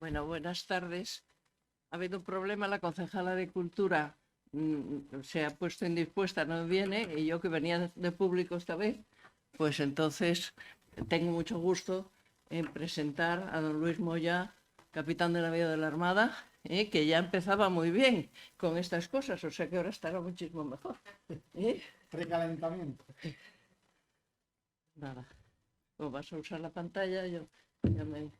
Bueno, buenas tardes. Ha habido un problema, la concejala de Cultura se ha puesto indispuesta, no viene, y yo que venía de público esta vez, pues entonces tengo mucho gusto en presentar a don Luis Moya, capitán de navío de la Armada, que ya empezaba muy bien con estas cosas, o sea que ahora estará muchísimo mejor. Precalentamiento. Nada, o vas a usar la pantalla, yo ya me...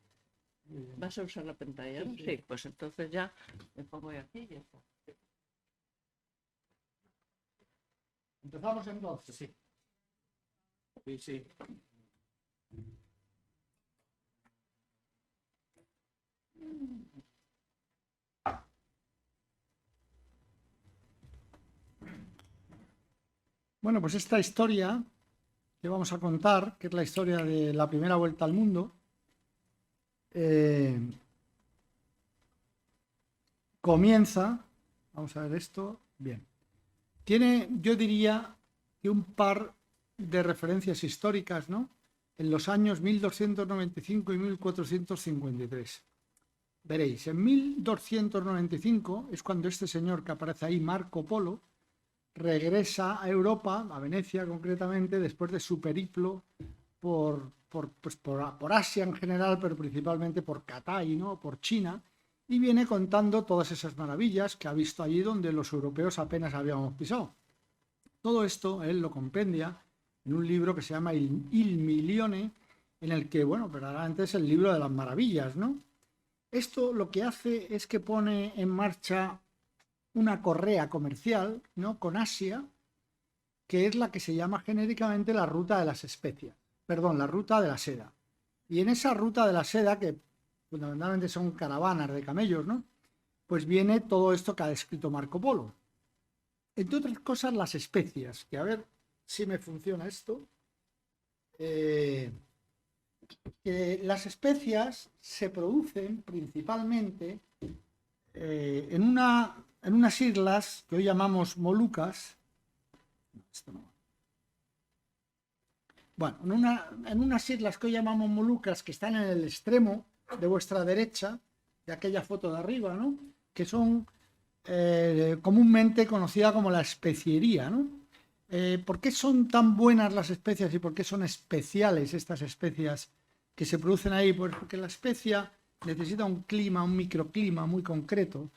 ¿Vas a usar la pantalla? ¿No? Sí, pues entonces ya me pongo aquí y ya está. ¿Empezamos entonces? Sí. Sí, sí. Bueno, pues esta historia que vamos a contar, que es la historia de la primera vuelta al mundo, comienza, vamos a ver esto, bien. Tiene, yo diría, que un par de referencias históricas, ¿no? En los años 1295 y 1453. Veréis, en 1295 es cuando este señor que aparece ahí, Marco Polo, regresa a Europa, a Venecia concretamente, después de su periplo por Asia en general, pero principalmente por Catay, ¿no? Por China, y viene contando todas esas maravillas que ha visto allí donde los europeos apenas habíamos pisado. Todo esto él lo compendia en un libro que se llama Il Milione, en el que, bueno, verdaderamente es el libro de las maravillas, ¿no? Esto lo que hace es que pone en marcha una correa comercial, ¿no?, con Asia, que es la que se llama genéricamente la ruta de las especias, perdón, la ruta de la seda. Y en esa ruta de la seda, que fundamentalmente son caravanas de camellos, ¿no?, pues viene todo esto que ha descrito Marco Polo. Entre otras cosas, las especias, que a ver si me funciona esto. Las especias se producen principalmente en unas islas que hoy llamamos Molucas. Esto no. Bueno, en unas islas que hoy llamamos Molucas, que están en el extremo de vuestra derecha, de aquella foto de arriba, ¿no?, que son comúnmente conocidas como la especiería, ¿no? ¿Por qué son tan buenas las especias y por qué son especiales estas especias que se producen ahí? Pues porque la especia necesita un clima, un microclima muy concreto.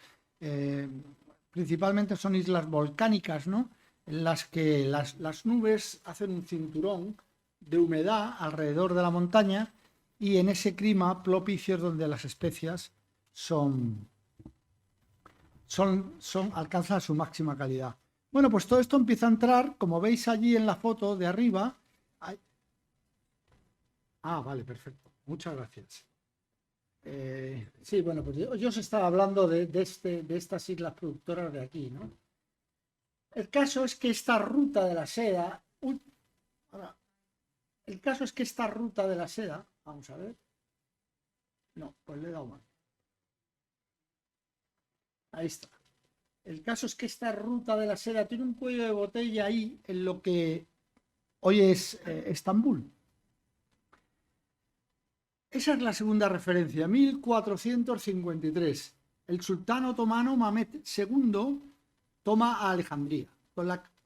Principalmente son islas volcánicas, ¿no?, en las que las nubes hacen un cinturón de humedad alrededor de la montaña, y en ese clima propicio es donde las especias alcanzan su máxima calidad. Bueno, pues todo esto empieza a entrar, como veis allí en la foto de arriba. Vale, perfecto. Muchas gracias. Sí, bueno, pues yo os estaba hablando de estas islas productoras de aquí, ¿no? El caso es que esta ruta de la seda... El caso es que esta ruta de la seda... Vamos a ver. No, pues le he dado mal. Ahí está. El caso es que esta ruta de la seda tiene un cuello de botella ahí en lo que hoy es Estambul. Esa es la segunda referencia, 1453. El sultán otomano Mehmed II toma a Alejandría,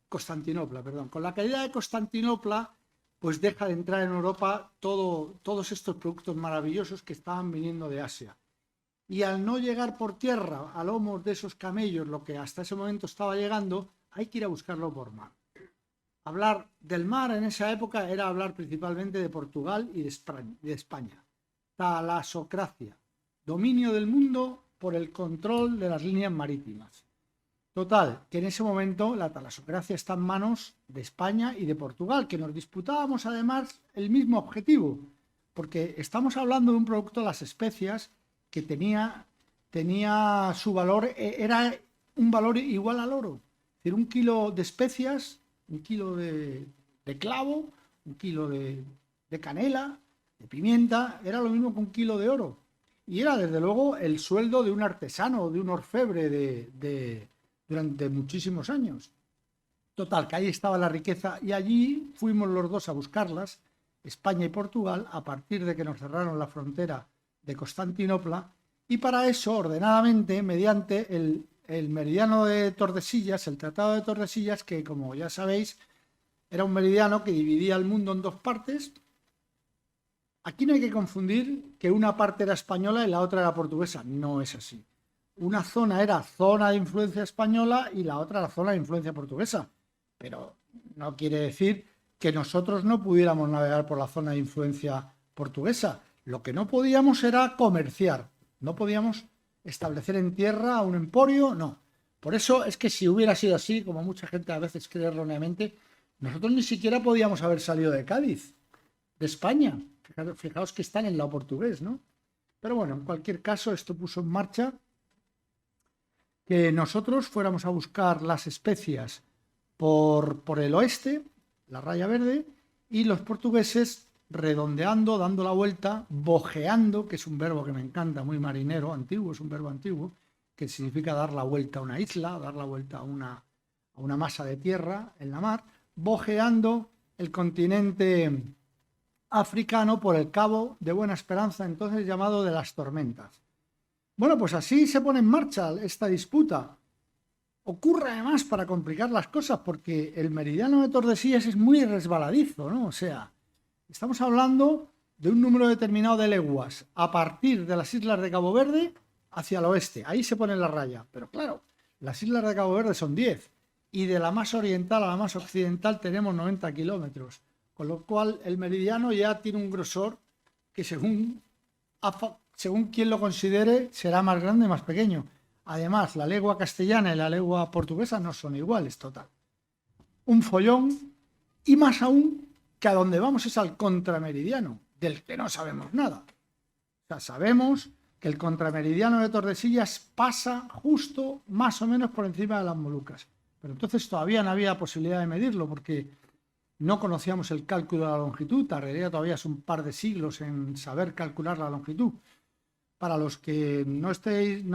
Constantinopla, perdón. Con la caída de Constantinopla, pues deja de entrar en Europa todos estos productos maravillosos que estaban viniendo de Asia. Y al no llegar por tierra a lomos de esos camellos, lo que hasta ese momento estaba llegando, hay que ir a buscarlo por mar. Hablar del mar en esa época era hablar principalmente de Portugal y de España. Talasocracia, dominio del mundo por el control de las líneas marítimas. Total, que en ese momento la talasocracia está en manos de España y de Portugal, que nos disputábamos además el mismo objetivo, porque estamos hablando de un producto, las especias, que tenía su valor, era un valor igual al oro. Es decir, un kilo de especias, un kilo de clavo, un kilo de canela, de pimienta, era lo mismo que un kilo de oro. Y era, desde luego, el sueldo de un artesano, de un orfebre durante muchísimos años. Total, que ahí estaba la riqueza, y allí fuimos los dos a buscarlas, España y Portugal, a partir de que nos cerraron la frontera de Constantinopla, Y para eso, ordenadamente, mediante el meridiano de Tordesillas, el Tratado de Tordesillas, que como ya sabéis, era un meridiano que dividía el mundo en dos partes. Aquí no hay que confundir que una parte era española y la otra era portuguesa. No es así. Una zona era zona de influencia española y la otra era zona de influencia portuguesa. Pero no quiere decir que nosotros no pudiéramos navegar por la zona de influencia portuguesa. Lo que no podíamos era comerciar. No podíamos establecer en tierra un emporio, no. Por eso es que si hubiera sido así, como mucha gente a veces cree erróneamente, nosotros ni siquiera podíamos haber salido de Cádiz, de España. Fijaos que está en el lado portugués, ¿no? Pero bueno, en cualquier caso, esto puso en marcha que nosotros fuéramos a buscar las especias por el oeste, la raya verde, y los portugueses redondeando, dando la vuelta, bojeando, que es un verbo que me encanta, muy marinero, antiguo, es un verbo antiguo, que significa dar la vuelta a una isla, dar la vuelta a una masa de tierra en la mar, bojeando el continente africano por el Cabo de Buena Esperanza, entonces llamado de las Tormentas. Bueno, pues así se pone en marcha esta disputa. Ocurre además, para complicar las cosas, porque el meridiano de Tordesillas es muy resbaladizo, ¿no? O sea, estamos hablando de un número determinado de leguas a partir de las islas de Cabo Verde hacia el oeste. Ahí se pone la raya. Pero claro, las islas de Cabo Verde son 10 y de la más oriental a la más occidental tenemos 90 kilómetros. Con lo cual el meridiano ya tiene un grosor que según quien lo considere será más grande o más pequeño. Además, la legua castellana y la legua portuguesa no son iguales, total. Un follón, y más aún que a donde vamos es al contrameridiano, del que no sabemos nada. O sea, sabemos que el contrameridiano de Tordesillas pasa justo más o menos por encima de las Molucas. Pero entonces todavía no había posibilidad de medirlo porque no conocíamos el cálculo de la longitud. Tardaría todavía un par de siglos en saber calcular la longitud. Para los que no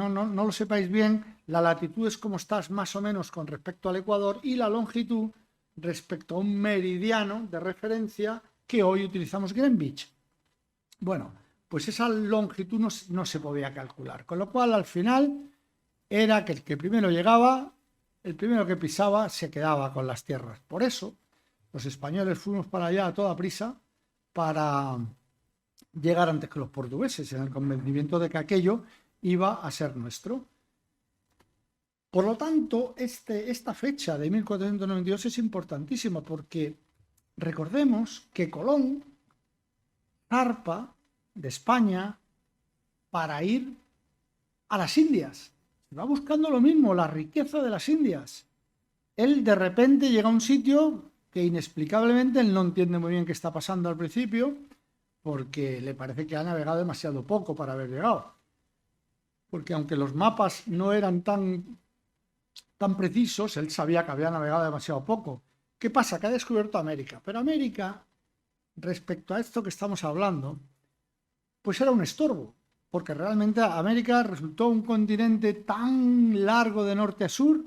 lo sepáis bien, la latitud es como estás más o menos con respecto al Ecuador y la longitud respecto a un meridiano de referencia que hoy utilizamos Greenwich. Bueno, pues esa longitud no se podía calcular, con lo cual al final era que el que primero llegaba, el primero que pisaba, se quedaba con las tierras. Por eso los españoles fuimos para allá a toda prisa para llegar antes que los portugueses, en el convencimiento de que aquello iba a ser nuestro. Por lo tanto, esta fecha de 1492 es importantísima porque recordemos que Colón zarpa de España para ir a las Indias. Va buscando lo mismo, la riqueza de las Indias. Él de repente llega a un sitio que inexplicablemente él no entiende muy bien qué está pasando al principio, porque le parece que ha navegado demasiado poco para haber llegado. Porque aunque los mapas no eran tan precisos, él sabía que había navegado demasiado poco. ¿Qué pasa? Que ha descubierto América. Pero América, respecto a esto que estamos hablando, pues era un estorbo. Porque realmente América resultó un continente tan largo de norte a sur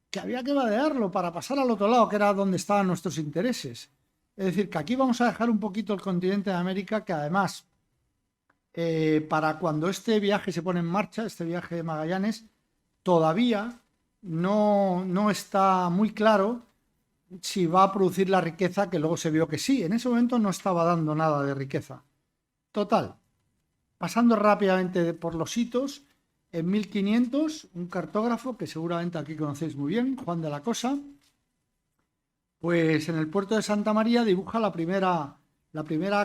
que había que vadearlo para pasar al otro lado, que era donde estaban nuestros intereses. Es decir, que aquí vamos a dejar un poquito el continente de América, que además, para cuando este viaje se pone en marcha, este viaje de Magallanes, todavía no está muy claro si va a producir la riqueza que luego se vio que sí. En ese momento no estaba dando nada de riqueza. Total, pasando rápidamente por los hitos, en 1500, un cartógrafo que seguramente aquí conocéis muy bien, Juan de la Cosa, pues en el puerto de Santa María dibuja la primera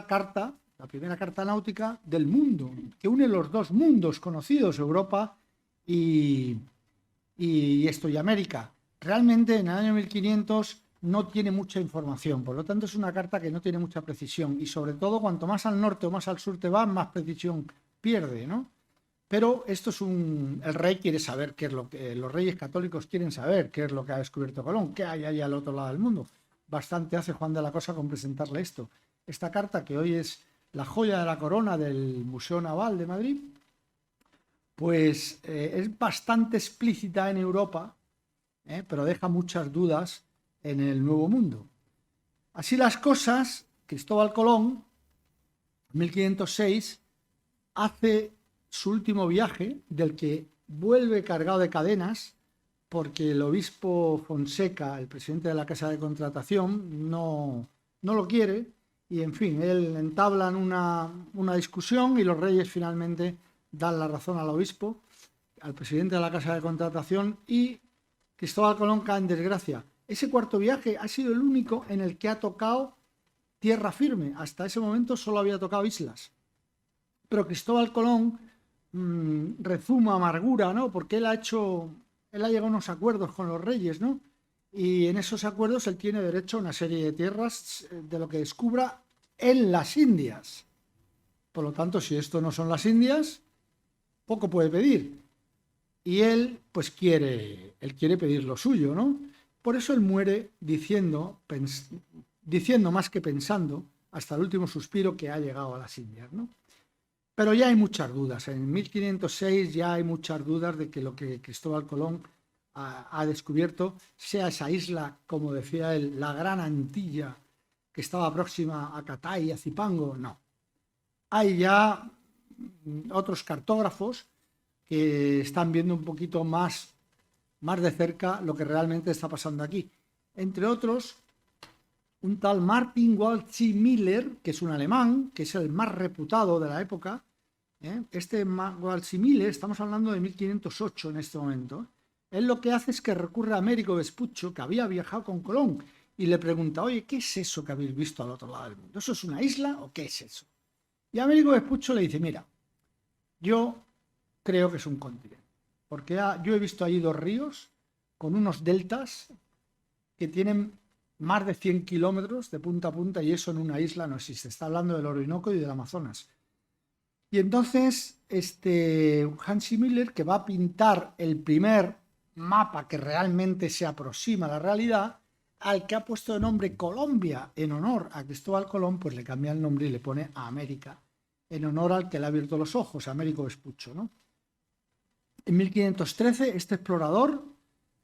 carta náutica del mundo, que une los dos mundos conocidos, Europa y América. Realmente en el año 1500 no tiene mucha información, por lo tanto es una carta que no tiene mucha precisión y sobre todo cuanto más al norte o más al sur te va, más precisión pierde, ¿no? Pero esto es el rey quiere saber qué es lo que los reyes católicos quieren saber, qué es lo que ha descubierto Colón, qué hay ahí al otro lado del mundo. Bastante hace Juan de la Cosa con presentarle esto. Esta carta, que hoy es la joya de la corona del Museo Naval de Madrid, pues es bastante explícita en Europa, pero deja muchas dudas en el Nuevo Mundo. Así las cosas, Cristóbal Colón, en 1506, hace su último viaje, del que vuelve cargado de cadenas, porque el obispo Fonseca, el presidente de la Casa de Contratación, no lo quiere, y en fin, él entablan una discusión y los reyes finalmente dan la razón al obispo, al presidente de la Casa de Contratación, y Cristóbal Colón cae en desgracia. Ese cuarto viaje ha sido el único en el que ha tocado tierra firme. Hasta ese momento solo había tocado islas. Pero Cristóbal Colón rezuma amargura, ¿no? Porque él ha llegado a unos acuerdos con los reyes, ¿no? Y en esos acuerdos él tiene derecho a una serie de tierras de lo que descubra en las Indias. Por lo tanto, si esto no son las Indias, poco puede pedir. Y él, pues quiere pedir lo suyo, ¿no? Por eso él muere diciendo más que pensando, hasta el último suspiro, que ha llegado a las Indias, ¿no? Pero ya hay muchas dudas. En 1506 ya hay muchas dudas de que lo que Cristóbal Colón ha descubierto sea esa isla, como decía él, la Gran Antilla, que estaba próxima a Catay y a Zipango. No. Hay ya otros cartógrafos que están viendo un poquito más de cerca lo que realmente está pasando aquí. Entre otros, un tal Martin Waldseemüller, que es un alemán, que es el más reputado de la época. Este Waldseemüller, estamos hablando de 1508 en este momento. Él lo que hace es que recurre a Américo Vespuccio, que había viajado con Colón, y le pregunta: oye, ¿qué es eso que habéis visto al otro lado del mundo? ¿Eso es una isla o qué es eso? Y Américo Vespuccio le dice: mira, yo creo que es un continente, porque yo he visto allí 2 ríos con unos deltas que tienen más de 100 kilómetros de punta a punta, y eso en una isla no existe. Está hablando del Orinoco y del Amazonas. Y entonces Waldseemüller, que va a pintar el primer mapa que realmente se aproxima a la realidad, al que ha puesto de nombre Colombia en honor a Cristóbal Colón, pues le cambia el nombre y le pone a América, en honor al que le ha abierto los ojos, a Américo Vespuccio, ¿no? En 1513, este explorador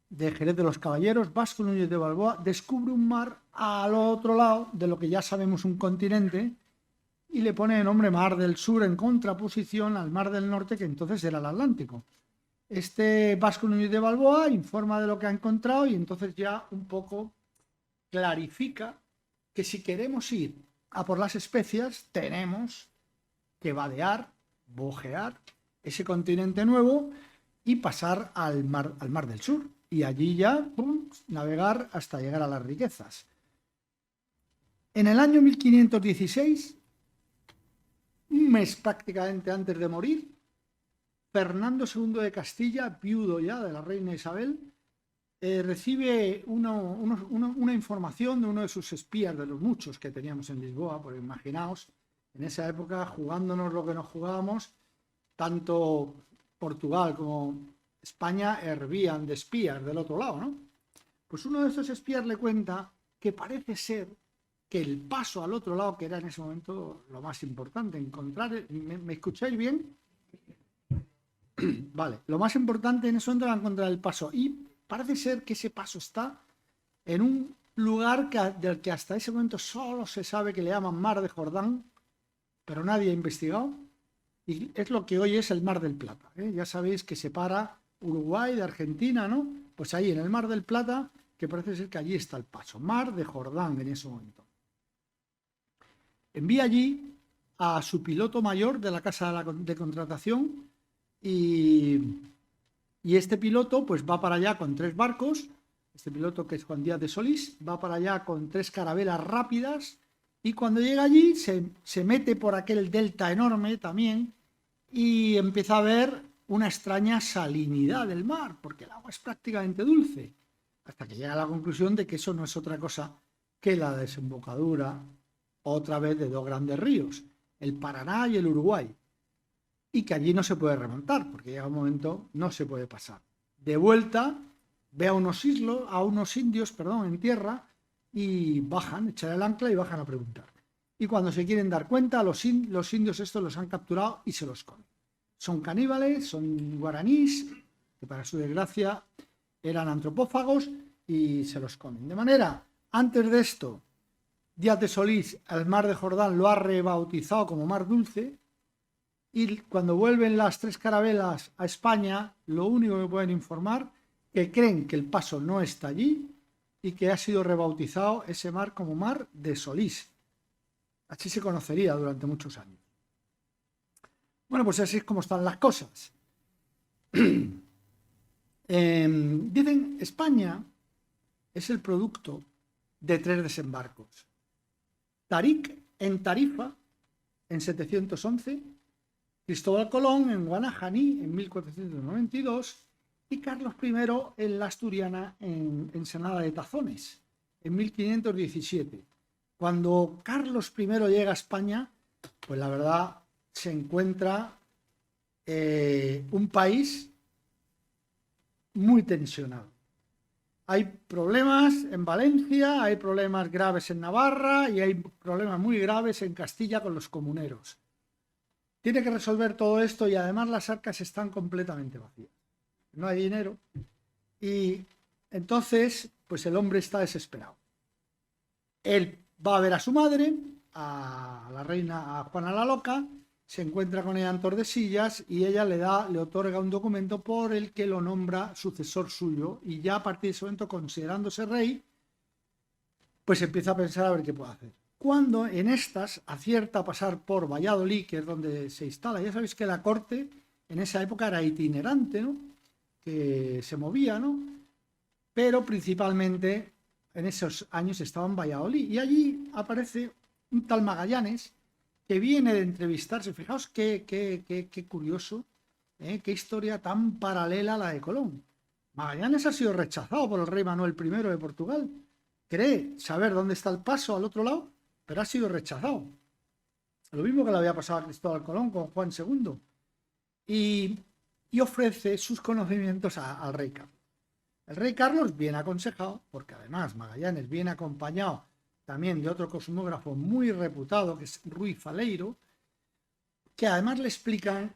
de Jerez de los Caballeros, Vasco Núñez de Balboa, descubre un mar al otro lado de lo que ya sabemos un continente, y le pone el nombre Mar del Sur, en contraposición al Mar del Norte, que entonces era el Atlántico. Este Vasco Núñez de Balboa informa de lo que ha encontrado, y entonces ya un poco clarifica que si queremos ir a por las especias, tenemos que bojear ese continente nuevo y pasar al mar del Sur, y allí ya navegar hasta llegar a las riquezas. En el año 1516, un mes prácticamente antes de morir, Fernando II de Castilla, viudo ya de la reina Isabel, recibe una información de uno de sus espías, de los muchos que teníamos en Lisboa, porque imaginaos, en esa época, jugándonos lo que nos jugábamos, tanto Portugal como España hervían de espías del otro lado, ¿no? Pues uno de esos espías le cuenta que parece ser que el paso al otro lado, que era en ese momento lo más importante, encontrar... ¿Me escucháis bien? Vale, lo más importante en ese momento era encontrar el paso, y parece ser que ese paso está en un lugar del que hasta ese momento solo se sabe que le llaman Mar de Jordán, pero nadie ha investigado, y es lo que hoy es el Mar del Plata, ¿eh? Ya sabéis que separa Uruguay de Argentina, ¿no? Pues ahí en el Mar del Plata, que parece ser que allí está el paso, Mar de Jordán en ese momento. Envía allí a su piloto mayor de la Casa de Contratación, y este piloto pues va para allá con 3 barcos. Este piloto, que es Juan Díaz de Solís, va para allá con 3 carabelas rápidas, y cuando llega allí se mete por aquel delta enorme también, y empieza a ver una extraña salinidad del mar, porque el agua es prácticamente dulce, hasta que llega a la conclusión de que eso no es otra cosa que la desembocadura otra vez de 2 grandes ríos, el Paraná y el Uruguay, y que allí no se puede remontar, porque llega un momento no se puede pasar. De vuelta ve a unos indios en tierra, y bajan, echan el ancla y bajan a preguntar. Y cuando se quieren dar cuenta, los indios estos los han capturado y se los comen. Son caníbales, son guaraníes, que para su desgracia eran antropófagos, y se los comen. De manera, antes de esto, Díaz de Solís, el Mar de Jordán lo ha rebautizado como Mar Dulce, y cuando vuelven las 3 carabelas a España, lo único que pueden informar que creen que el paso no está allí y que ha sido rebautizado ese mar como Mar de Solís. Así se conocería durante muchos años. Bueno, pues así es como están las cosas. Dicen, España es el producto de 3 desembarcos. Tarik en Tarifa en 711, Cristóbal Colón en Guanajaní en 1492 y Carlos I en la Asturiana en Ensenada de Tazones en 1517. Cuando Carlos I llega a España, pues la verdad se encuentra un país muy tensionado. Hay problemas en Valencia, hay problemas graves en Navarra y hay problemas muy graves en Castilla con los comuneros. Tiene que resolver todo esto y además las arcas están completamente vacías. No hay dinero y entonces pues el hombre está desesperado. Él va a ver a su madre, a la reina, a Juana la Loca, se encuentra con ella en Tordesillas y ella le otorga un documento por el que lo nombra sucesor suyo y ya a partir de ese momento, considerándose rey, pues empieza a pensar a ver qué puede hacer. Cuando en estas acierta a pasar por Valladolid, que es donde se instala, ya sabéis que la corte en esa época era itinerante, ¿no? Que se movía, ¿no? Pero principalmente en esos años estaba en Valladolid y allí aparece un tal Magallanes que viene de entrevistarse. Fijaos qué curioso, qué historia tan paralela a la de Colón. Magallanes ha sido rechazado por el rey Manuel I de Portugal. Cree saber dónde está el paso al otro lado, pero ha sido rechazado. Lo mismo que le había pasado a Cristóbal Colón con Juan II. Y ofrece sus conocimientos al rey Carlos. El rey Carlos, bien aconsejado, porque además Magallanes viene acompañado también de otro cosmógrafo muy reputado, que es Ruy Faleiro, que además le explican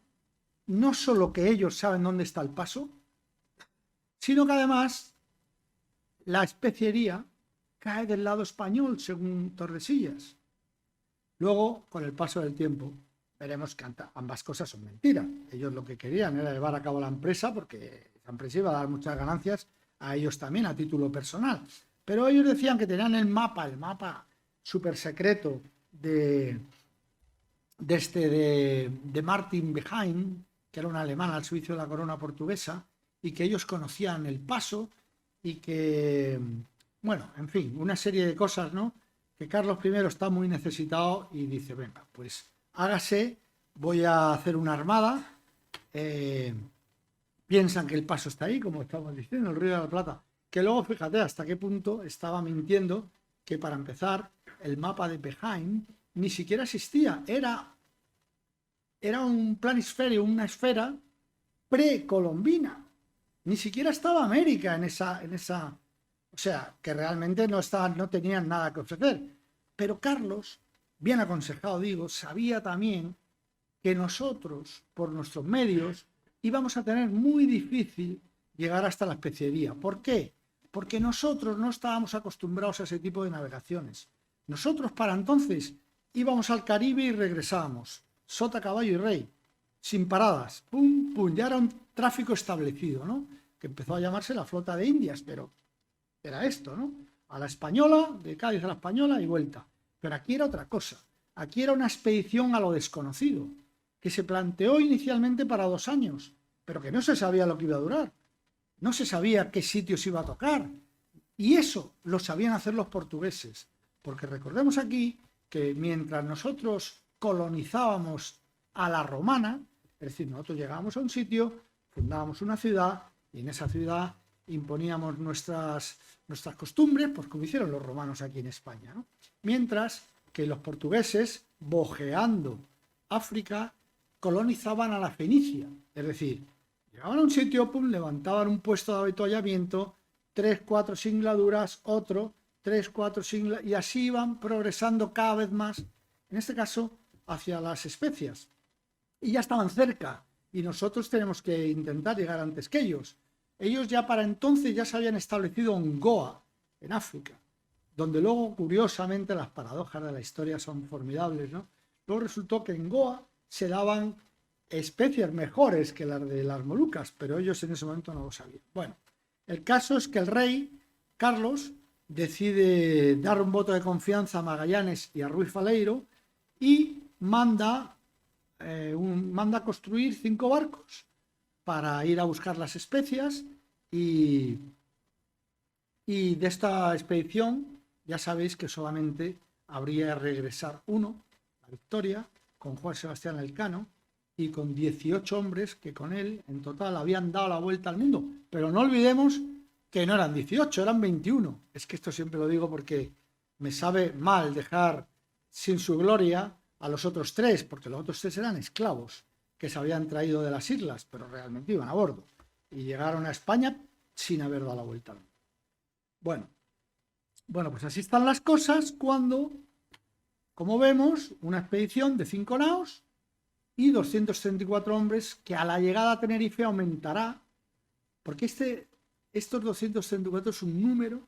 no solo que ellos saben dónde está el paso, sino que además la especiería cae del lado español, según Tordesillas. Luego, con el paso del tiempo, veremos que ambas cosas son mentiras. Ellos lo que querían era llevar a cabo la empresa, porque esa empresa iba a dar muchas ganancias a ellos también, a título personal. Pero ellos decían que tenían el mapa súper secreto de Martin Behaim, que era un alemán al servicio de la corona portuguesa, y que ellos conocían el paso y que, bueno, en fin, una serie de cosas, ¿no? Que Carlos I está muy necesitado y dice, venga, pues hágase, voy a hacer una armada. Piensan que el paso está ahí, como estamos diciendo, el Río de la Plata. Que luego, fíjate hasta qué punto estaba mintiendo, que para empezar, el mapa de Behaim ni siquiera existía. Era un planisferio, una esfera precolombina. Ni siquiera estaba América en esa. O sea, que realmente no tenían nada que ofrecer. Pero Carlos, bien aconsejado digo, sabía también que nosotros, por nuestros medios, íbamos a tener muy difícil llegar hasta la especiería. ¿Por qué? Porque nosotros no estábamos acostumbrados a ese tipo de navegaciones. Nosotros para entonces íbamos al Caribe y regresábamos, sota, caballo y rey, sin paradas, pum, pum, ya era un tráfico establecido, ¿no? Que empezó a llamarse la Flota de Indias, pero era esto, ¿no? A la española, de Cádiz a la española y vuelta. Pero aquí era otra cosa, aquí era una expedición a lo desconocido, que se planteó inicialmente para 2 años, pero que no se sabía lo que iba a durar. No se sabía qué sitios iba a tocar. Y eso lo sabían hacer los portugueses. Porque recordemos aquí que mientras nosotros colonizábamos a la romana, es decir, nosotros llegábamos a un sitio, fundábamos una ciudad y en esa ciudad imponíamos nuestras costumbres, pues como hicieron los romanos aquí en España, ¿no? Mientras que los portugueses, bojeando África, colonizaban a la Fenicia. Es decir, llegaban a un sitio, pum, levantaban un puesto de avituallamiento, 3, 4 singladuras, otro, 3, 4 singladuras, y así iban progresando cada vez más, en este caso, hacia las especias. Y ya estaban cerca, y nosotros tenemos que intentar llegar antes que ellos. Ellos ya para entonces ya se habían establecido en Goa, en África, donde luego, curiosamente, las paradojas de la historia son formidables, ¿no? Luego resultó que en Goa se daban especies mejores que las de las Molucas, pero ellos en ese momento no lo sabían. Bueno, el caso es que el rey Carlos decide dar un voto de confianza a Magallanes y a Ruiz Faleiro y manda construir 5 barcos para ir a buscar las especias y de esta expedición ya sabéis que solamente habría de regresar uno, la Victoria, con Juan Sebastián Elcano y con 18 hombres que con él en total habían dado la vuelta al mundo. Pero no olvidemos que no eran 18, eran 21. Es que esto siempre lo digo porque me sabe mal dejar sin su gloria a los otros 3, porque los otros 3 eran esclavos que se habían traído de las islas, pero realmente iban a bordo y llegaron a España sin haber dado la vuelta al mundo. Bueno, pues así están las cosas cuando, como vemos, una expedición de 5 naos y 234 hombres que a la llegada a Tenerife aumentará, porque estos 234 es un número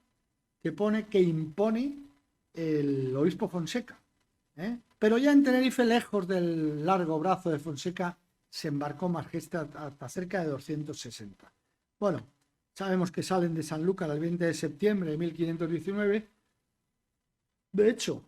que impone el obispo Fonseca, ¿eh? Pero ya en Tenerife, lejos del largo brazo de Fonseca, se embarcó más gente hasta cerca de 260. Bueno, sabemos que salen de Sanlúcar el 20 de septiembre de 1519. De hecho,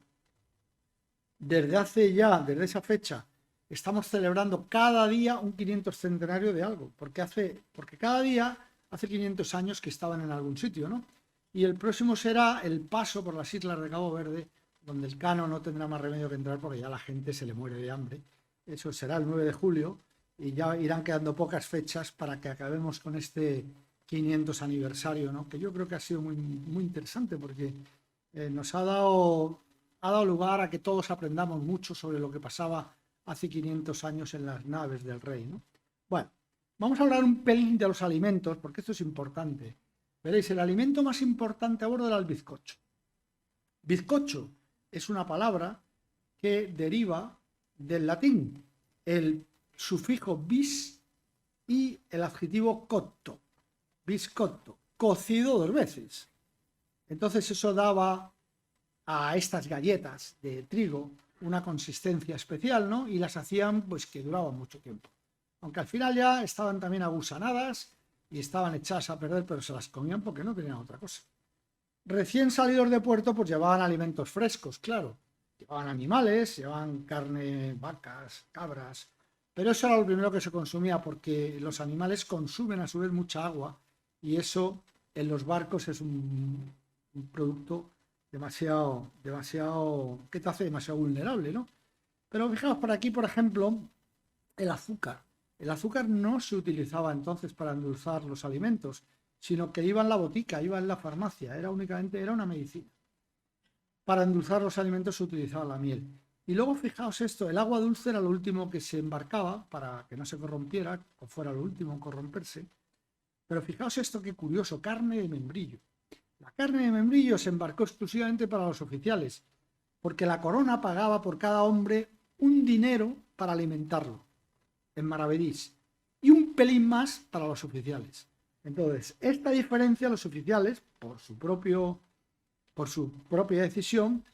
desde esa fecha, estamos celebrando cada día un 500 centenario de algo, porque cada día hace 500 años que estaban en algún sitio, ¿no? Y el próximo será el paso por las islas de Cabo Verde, donde Elcano no tendrá más remedio que entrar porque ya la gente se le muere de hambre. Eso será el 9 de julio y ya irán quedando pocas fechas para que acabemos con este 500 aniversario, ¿no? Que yo creo que ha sido muy, muy interesante porque nos ha dado lugar a que todos aprendamos mucho sobre lo que pasaba hace 500 años en las naves del rey, ¿no? Bueno, vamos a hablar un pelín de los alimentos porque esto es importante. Veréis, el alimento más importante a bordo era el bizcocho. Bizcocho es una palabra que deriva del latín, el sufijo bis y el adjetivo cotto, biscotto, cocido 2 veces. Entonces eso daba a estas galletas de trigo una consistencia especial, ¿no? Y las hacían pues que duraban mucho tiempo. Aunque al final ya estaban también agusanadas y estaban echadas a perder, pero se las comían porque no tenían otra cosa. Recién salidos de puerto, pues llevaban alimentos frescos, claro. Llevaban animales, llevaban carne, vacas, cabras. Pero eso era lo primero que se consumía porque los animales consumen a su vez mucha agua y eso en los barcos es un producto demasiado, que te hace demasiado vulnerable, ¿no? Pero fijaos por aquí, por ejemplo, el azúcar. El azúcar no se utilizaba entonces para endulzar los alimentos, sino que iba en la botica, iba en la farmacia, era una medicina. Para endulzar los alimentos se utilizaba la miel. Y luego fijaos esto, el agua dulce era lo último que se embarcaba para que no se corrompiera, o fuera lo último en corromperse. Pero fijaos esto, qué curioso, carne de membrillo. La carne de membrillo se embarcó exclusivamente para los oficiales, porque la corona pagaba por cada hombre un dinero para alimentarlo, en maravedís, y un pelín más para los oficiales. Entonces, esta diferencia, los oficiales, por su propia decisión,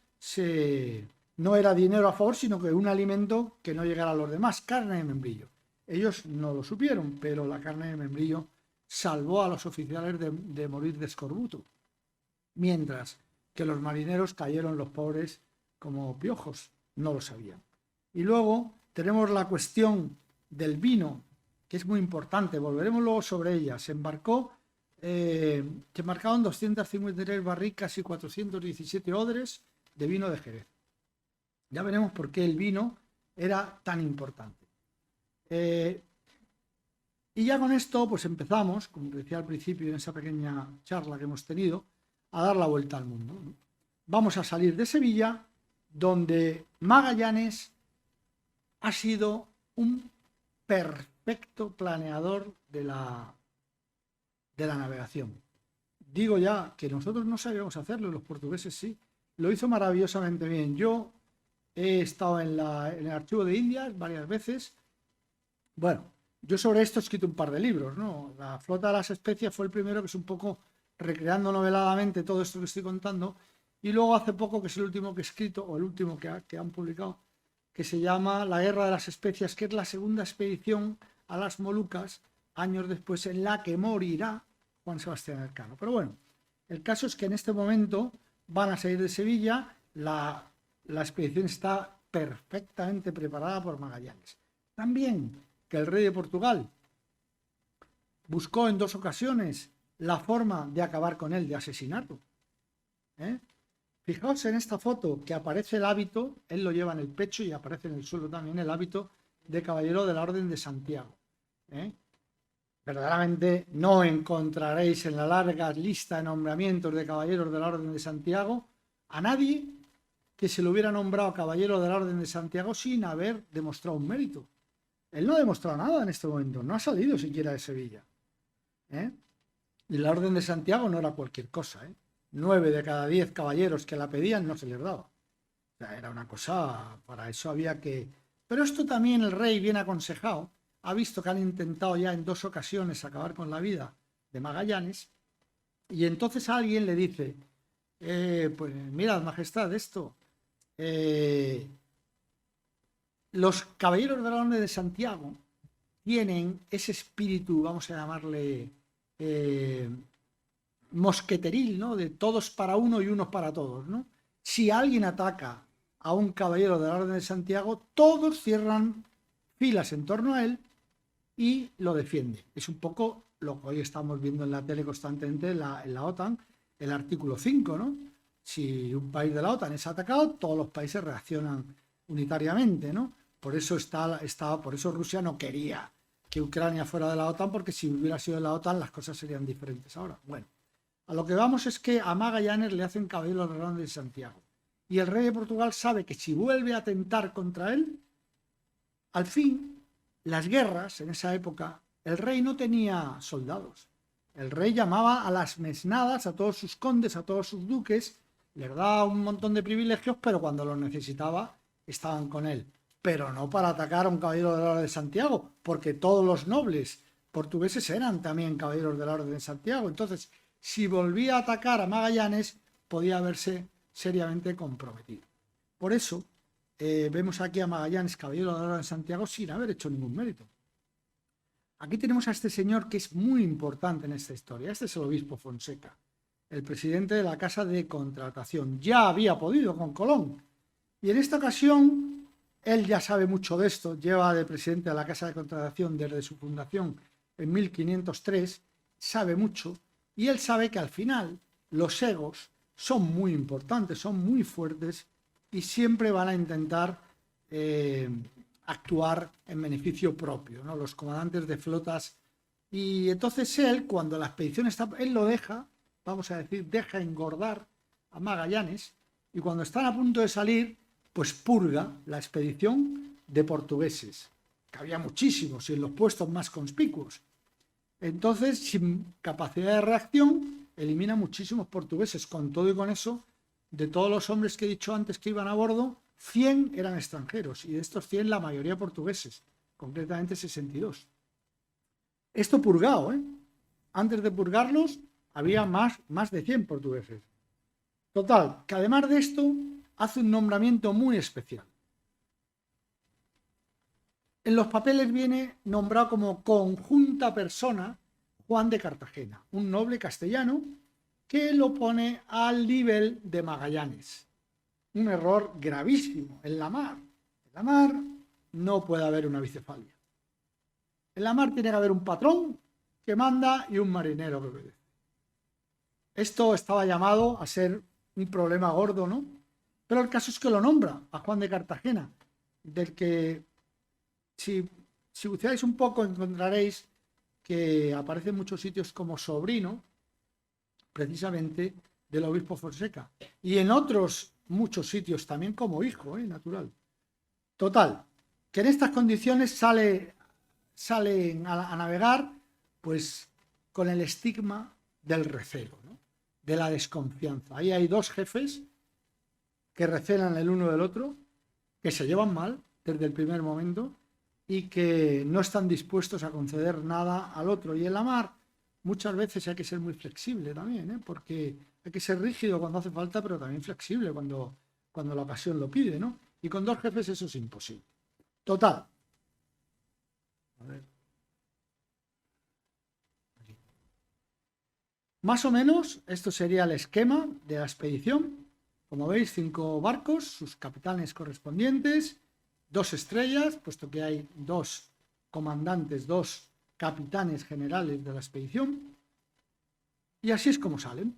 no era dinero a favor, sino que un alimento que no llegara a los demás, carne de membrillo. Ellos no lo supieron, pero la carne de membrillo salvó a los oficiales de morir de escorbuto, mientras que los marineros cayeron los pobres como piojos, no lo sabían. Y luego tenemos la cuestión del vino, que es muy importante, volveremos luego sobre ella. Se embarcaron 253 barricas y 417 odres de vino de Jerez. Ya veremos por qué el vino era tan importante. Y ya con esto pues empezamos, como decía al principio en esa pequeña charla que hemos tenido, a dar la vuelta al mundo, ¿no? Vamos a salir de Sevilla, donde Magallanes ha sido un perfecto planeador de la navegación. Digo ya que nosotros no sabíamos hacerlo, los portugueses sí. Lo hizo maravillosamente bien. Yo he estado en el archivo de Indias varias veces. Bueno, yo sobre esto he escrito un par de libros, ¿no? La flota de las especias fue el primero, que es un poco recreando noveladamente todo esto que estoy contando. Y luego hace poco, que es el último que he escrito, o el último que han publicado, que se llama la Guerra de las Especias, que es la segunda expedición a las Molucas, años después, en la que morirá Juan Sebastián Elcano. Pero bueno, el caso es que en este momento van a salir de Sevilla, la expedición está perfectamente preparada por Magallanes. También que el rey de Portugal buscó en 2 ocasiones la forma de acabar con él, de asesinarlo. Fijaos en esta foto que aparece el hábito, él lo lleva en el pecho y aparece en el suelo también el hábito de caballero de la Orden de Santiago. Verdaderamente no encontraréis en la larga lista de nombramientos de caballeros de la Orden de Santiago a nadie que se le hubiera nombrado caballero de la Orden de Santiago sin haber demostrado un mérito. Él no ha demostrado nada en este momento, no ha salido siquiera de Sevilla. Y la Orden de Santiago no era cualquier cosa. 9 de cada 10 caballeros que la pedían no se les daba. O sea, era una cosa, para eso había que... Pero esto también el rey, bien aconsejado, ha visto que han intentado ya en 2 ocasiones acabar con la vida de Magallanes, y entonces alguien le dice, pues mirad, majestad, esto, los caballeros de la Orden de Santiago tienen ese espíritu, vamos a llamarle mosqueteril, ¿no? De todos para uno y unos para todos, ¿no? Si alguien ataca a un caballero de la Orden de Santiago, todos cierran filas en torno a él y lo defienden. Es un poco lo que hoy estamos viendo en la tele constantemente en la OTAN, el artículo 5, ¿no? Si un país de la OTAN es atacado, todos los países reaccionan unitariamente, ¿no? Por eso por eso Rusia no quería que Ucrania fuera de la OTAN, porque si hubiera sido de la OTAN las cosas serían diferentes ahora. Bueno, a lo que vamos es que a Magallanes le hacen caballero de la Orden de Santiago. Y el rey de Portugal sabe que si vuelve a atentar contra él, al fin, las guerras en esa época, el rey no tenía soldados. El rey llamaba a las mesnadas, a todos sus condes, a todos sus duques, les daba un montón de privilegios, pero cuando los necesitaba estaban con él. Pero no para atacar a un caballero de la Orden de Santiago, porque todos los nobles portugueses eran también caballeros de la Orden de Santiago. Entonces, si volvía a atacar a Magallanes, podía verse seriamente comprometido. Por eso, vemos aquí a Magallanes, caballero de la Orden de Santiago, sin haber hecho ningún mérito. Aquí tenemos a este señor que es muy importante en esta historia. Este es el obispo Fonseca, el presidente de la Casa de Contratación. Ya había podido con Colón. Y en esta ocasión, él ya sabe mucho de esto. Lleva de presidente de la Casa de Contratación desde su fundación en 1503. Sabe mucho. Y él sabe que al final los egos son muy importantes, son muy fuertes y siempre van a intentar actuar en beneficio propio, ¿no? Los comandantes de flotas. Y entonces él, cuando la expedición está, él lo deja, vamos a decir, deja engordar a Magallanes, y cuando están a punto de salir, pues purga la expedición de portugueses, que había muchísimos y en los puestos más conspicuos. Entonces, sin capacidad de reacción, elimina muchísimos portugueses. Con todo y con eso, de todos los hombres que he dicho antes que iban a bordo, 100 eran extranjeros, y de estos 100 la mayoría portugueses, concretamente 62. Esto purgado, Antes de purgarlos había más de 100 portugueses. Total, que además de esto hace un nombramiento muy especial. En los papeles viene nombrado como conjunta persona Juan de Cartagena, un noble castellano que lo pone al nivel de Magallanes. Un error gravísimo en la mar. En la mar no puede haber una bicefalia. En la mar tiene que haber un patrón que manda y un marinero que obedece. Esto estaba llamado a ser un problema gordo, ¿no? Pero el caso es que lo nombra a Juan de Cartagena, del que, si buceáis un poco, encontraréis que aparece en muchos sitios como sobrino, precisamente, del obispo Fonseca. Y en otros muchos sitios también como hijo, natural. Total, que en estas condiciones salen a navegar, pues, con el estigma del recelo, ¿no? De la desconfianza. Ahí hay 2 jefes que recelan el uno del otro, que se llevan mal desde el primer momento y que no están dispuestos a conceder nada al otro. Y en la mar muchas veces hay que ser muy flexible también, porque hay que ser rígido cuando hace falta, pero también flexible cuando la ocasión lo pide, ¿no? Y con 2 jefes eso es imposible. Total. A ver. Más o menos, esto sería el esquema de la expedición. Como veis, 5 barcos, sus capitanes correspondientes, 2 estrellas, puesto que hay 2 comandantes, 2 capitanes generales de la expedición. Y así es como salen.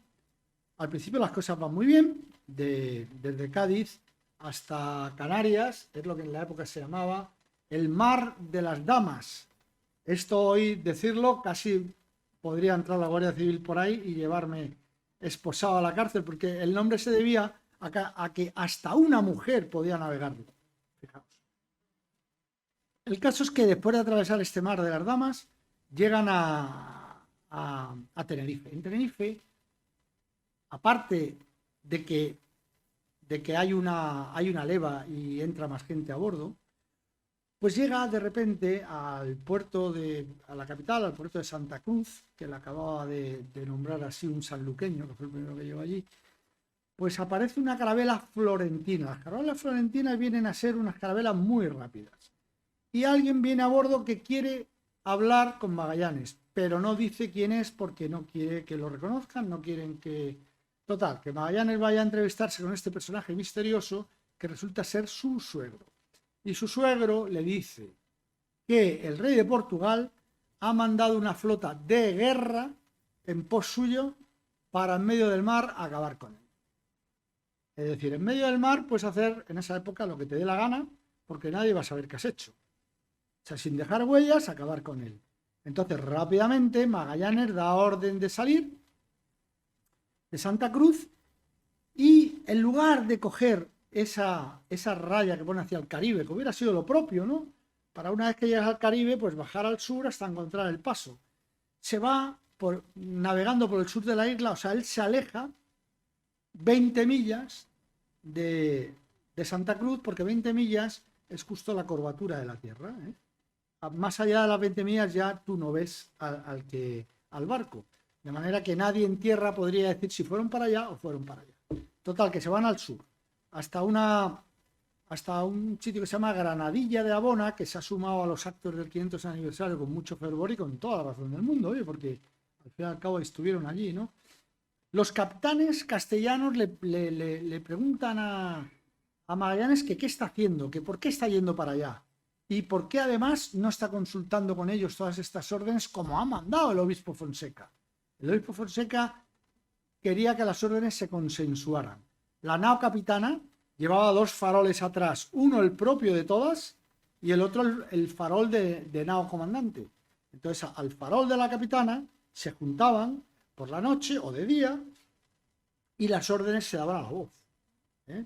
Al principio las cosas van muy bien, desde Cádiz hasta Canarias, es lo que en la época se llamaba el Mar de las Damas. Esto hoy decirlo casi podría entrar la Guardia Civil por ahí y llevarme esposado a la cárcel, porque el nombre se debía a que hasta una mujer podía navegarlo. Fijaos. El caso es que después de atravesar este Mar de las Damas, llegan a Tenerife. En Tenerife, aparte de que hay una leva y entra más gente a bordo, pues llega de repente a la capital, al puerto de Santa Cruz, que le acababa de nombrar así un sanluqueño, que fue el primero que llegó allí. Pues aparece una carabela florentina. Las carabelas florentinas vienen a ser unas carabelas muy rápidas. Y alguien viene a bordo que quiere hablar con Magallanes, pero no dice quién es porque no quiere que lo reconozcan, no quieren que... Total, que Magallanes vaya a entrevistarse con este personaje misterioso que resulta ser su suegro. Y su suegro le dice que el rey de Portugal ha mandado una flota de guerra en pos suyo para en medio del mar acabar con él. Es decir, en medio del mar puedes hacer en esa época lo que te dé la gana porque nadie va a saber qué has hecho. O sea, sin dejar huellas, acabar con él. Entonces, rápidamente, Magallanes da orden de salir de Santa Cruz y en lugar de coger esa raya que pone hacia el Caribe, que hubiera sido lo propio, ¿no? Para una vez que llegas al Caribe, pues bajar al sur hasta encontrar el paso. Se va navegando por el sur de la isla, o sea, él se aleja 20 millas de Santa Cruz, porque 20 millas es justo la curvatura de la Tierra, ¿eh? Más allá de las 20 millas ya tú no ves al barco. De manera que nadie en tierra podría decir si fueron para allá o fueron para allá. Total, que se van al sur, hasta un sitio que se llama Granadilla de Abona, que se ha sumado a los actos del 500 aniversario con mucho fervor y con toda la razón del mundo, ¿eh? Porque al fin y al cabo estuvieron allí, ¿no? Los capitanes castellanos le preguntan a Magallanes que qué está haciendo, que por qué está yendo para allá y por qué además no está consultando con ellos todas estas órdenes como ha mandado el obispo Fonseca. El obispo Fonseca quería que las órdenes se consensuaran. La nao capitana llevaba 2 faroles atrás, uno el propio de todas y el otro el farol de nao comandante. Entonces al farol de la capitana se juntaban por la noche o de día y las órdenes se daban a la voz, ¿eh?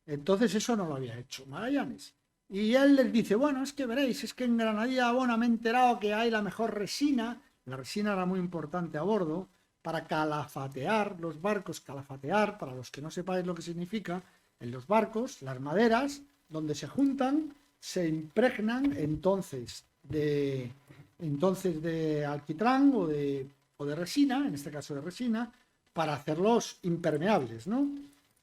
Entonces eso no lo había hecho Magallanes. Y él les dice, bueno, es que veréis, es que en Granadilla Abona me he enterado que hay la mejor resina. La resina era muy importante a bordo para calafatear los barcos. Calafatear, para los que no sepáis lo que significa, en los barcos, las maderas, donde se juntan, se impregnan entonces de alquitrán o de resina, en este caso de resina, para hacerlos impermeables, ¿no?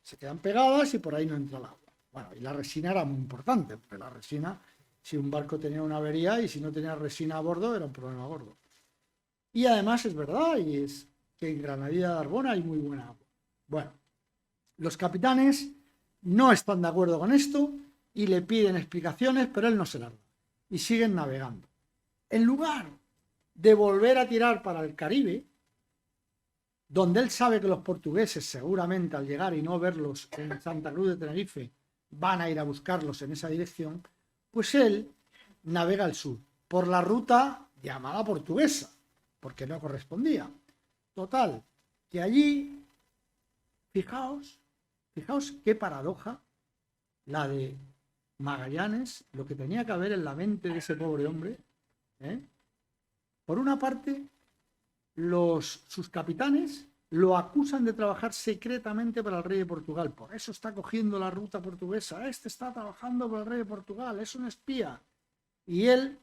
Se quedan pegadas y por ahí no entra el agua. Bueno, y la resina era muy importante, porque la resina, si un barco tenía una avería y si no tenía resina a bordo, era un problema gordo. Y además es verdad, y es que en Granadilla de Arbona hay muy buena agua. Bueno, los capitanes no están de acuerdo con esto y le piden explicaciones, pero él no se las da. Y siguen navegando. En lugar de volver a tirar para el Caribe, donde él sabe que los portugueses seguramente al llegar y no verlos en Santa Cruz de Tenerife van a ir a buscarlos en esa dirección, pues él navega al sur, por la ruta llamada portuguesa, porque no correspondía. Total, que allí, fijaos qué paradoja la de Magallanes, lo que tenía que haber en la mente de ese pobre hombre, ¿eh? Por una parte, sus capitanes lo acusan de trabajar secretamente para el rey de Portugal. Por eso está cogiendo la ruta portuguesa. Este está trabajando para el rey de Portugal, es un espía. Y él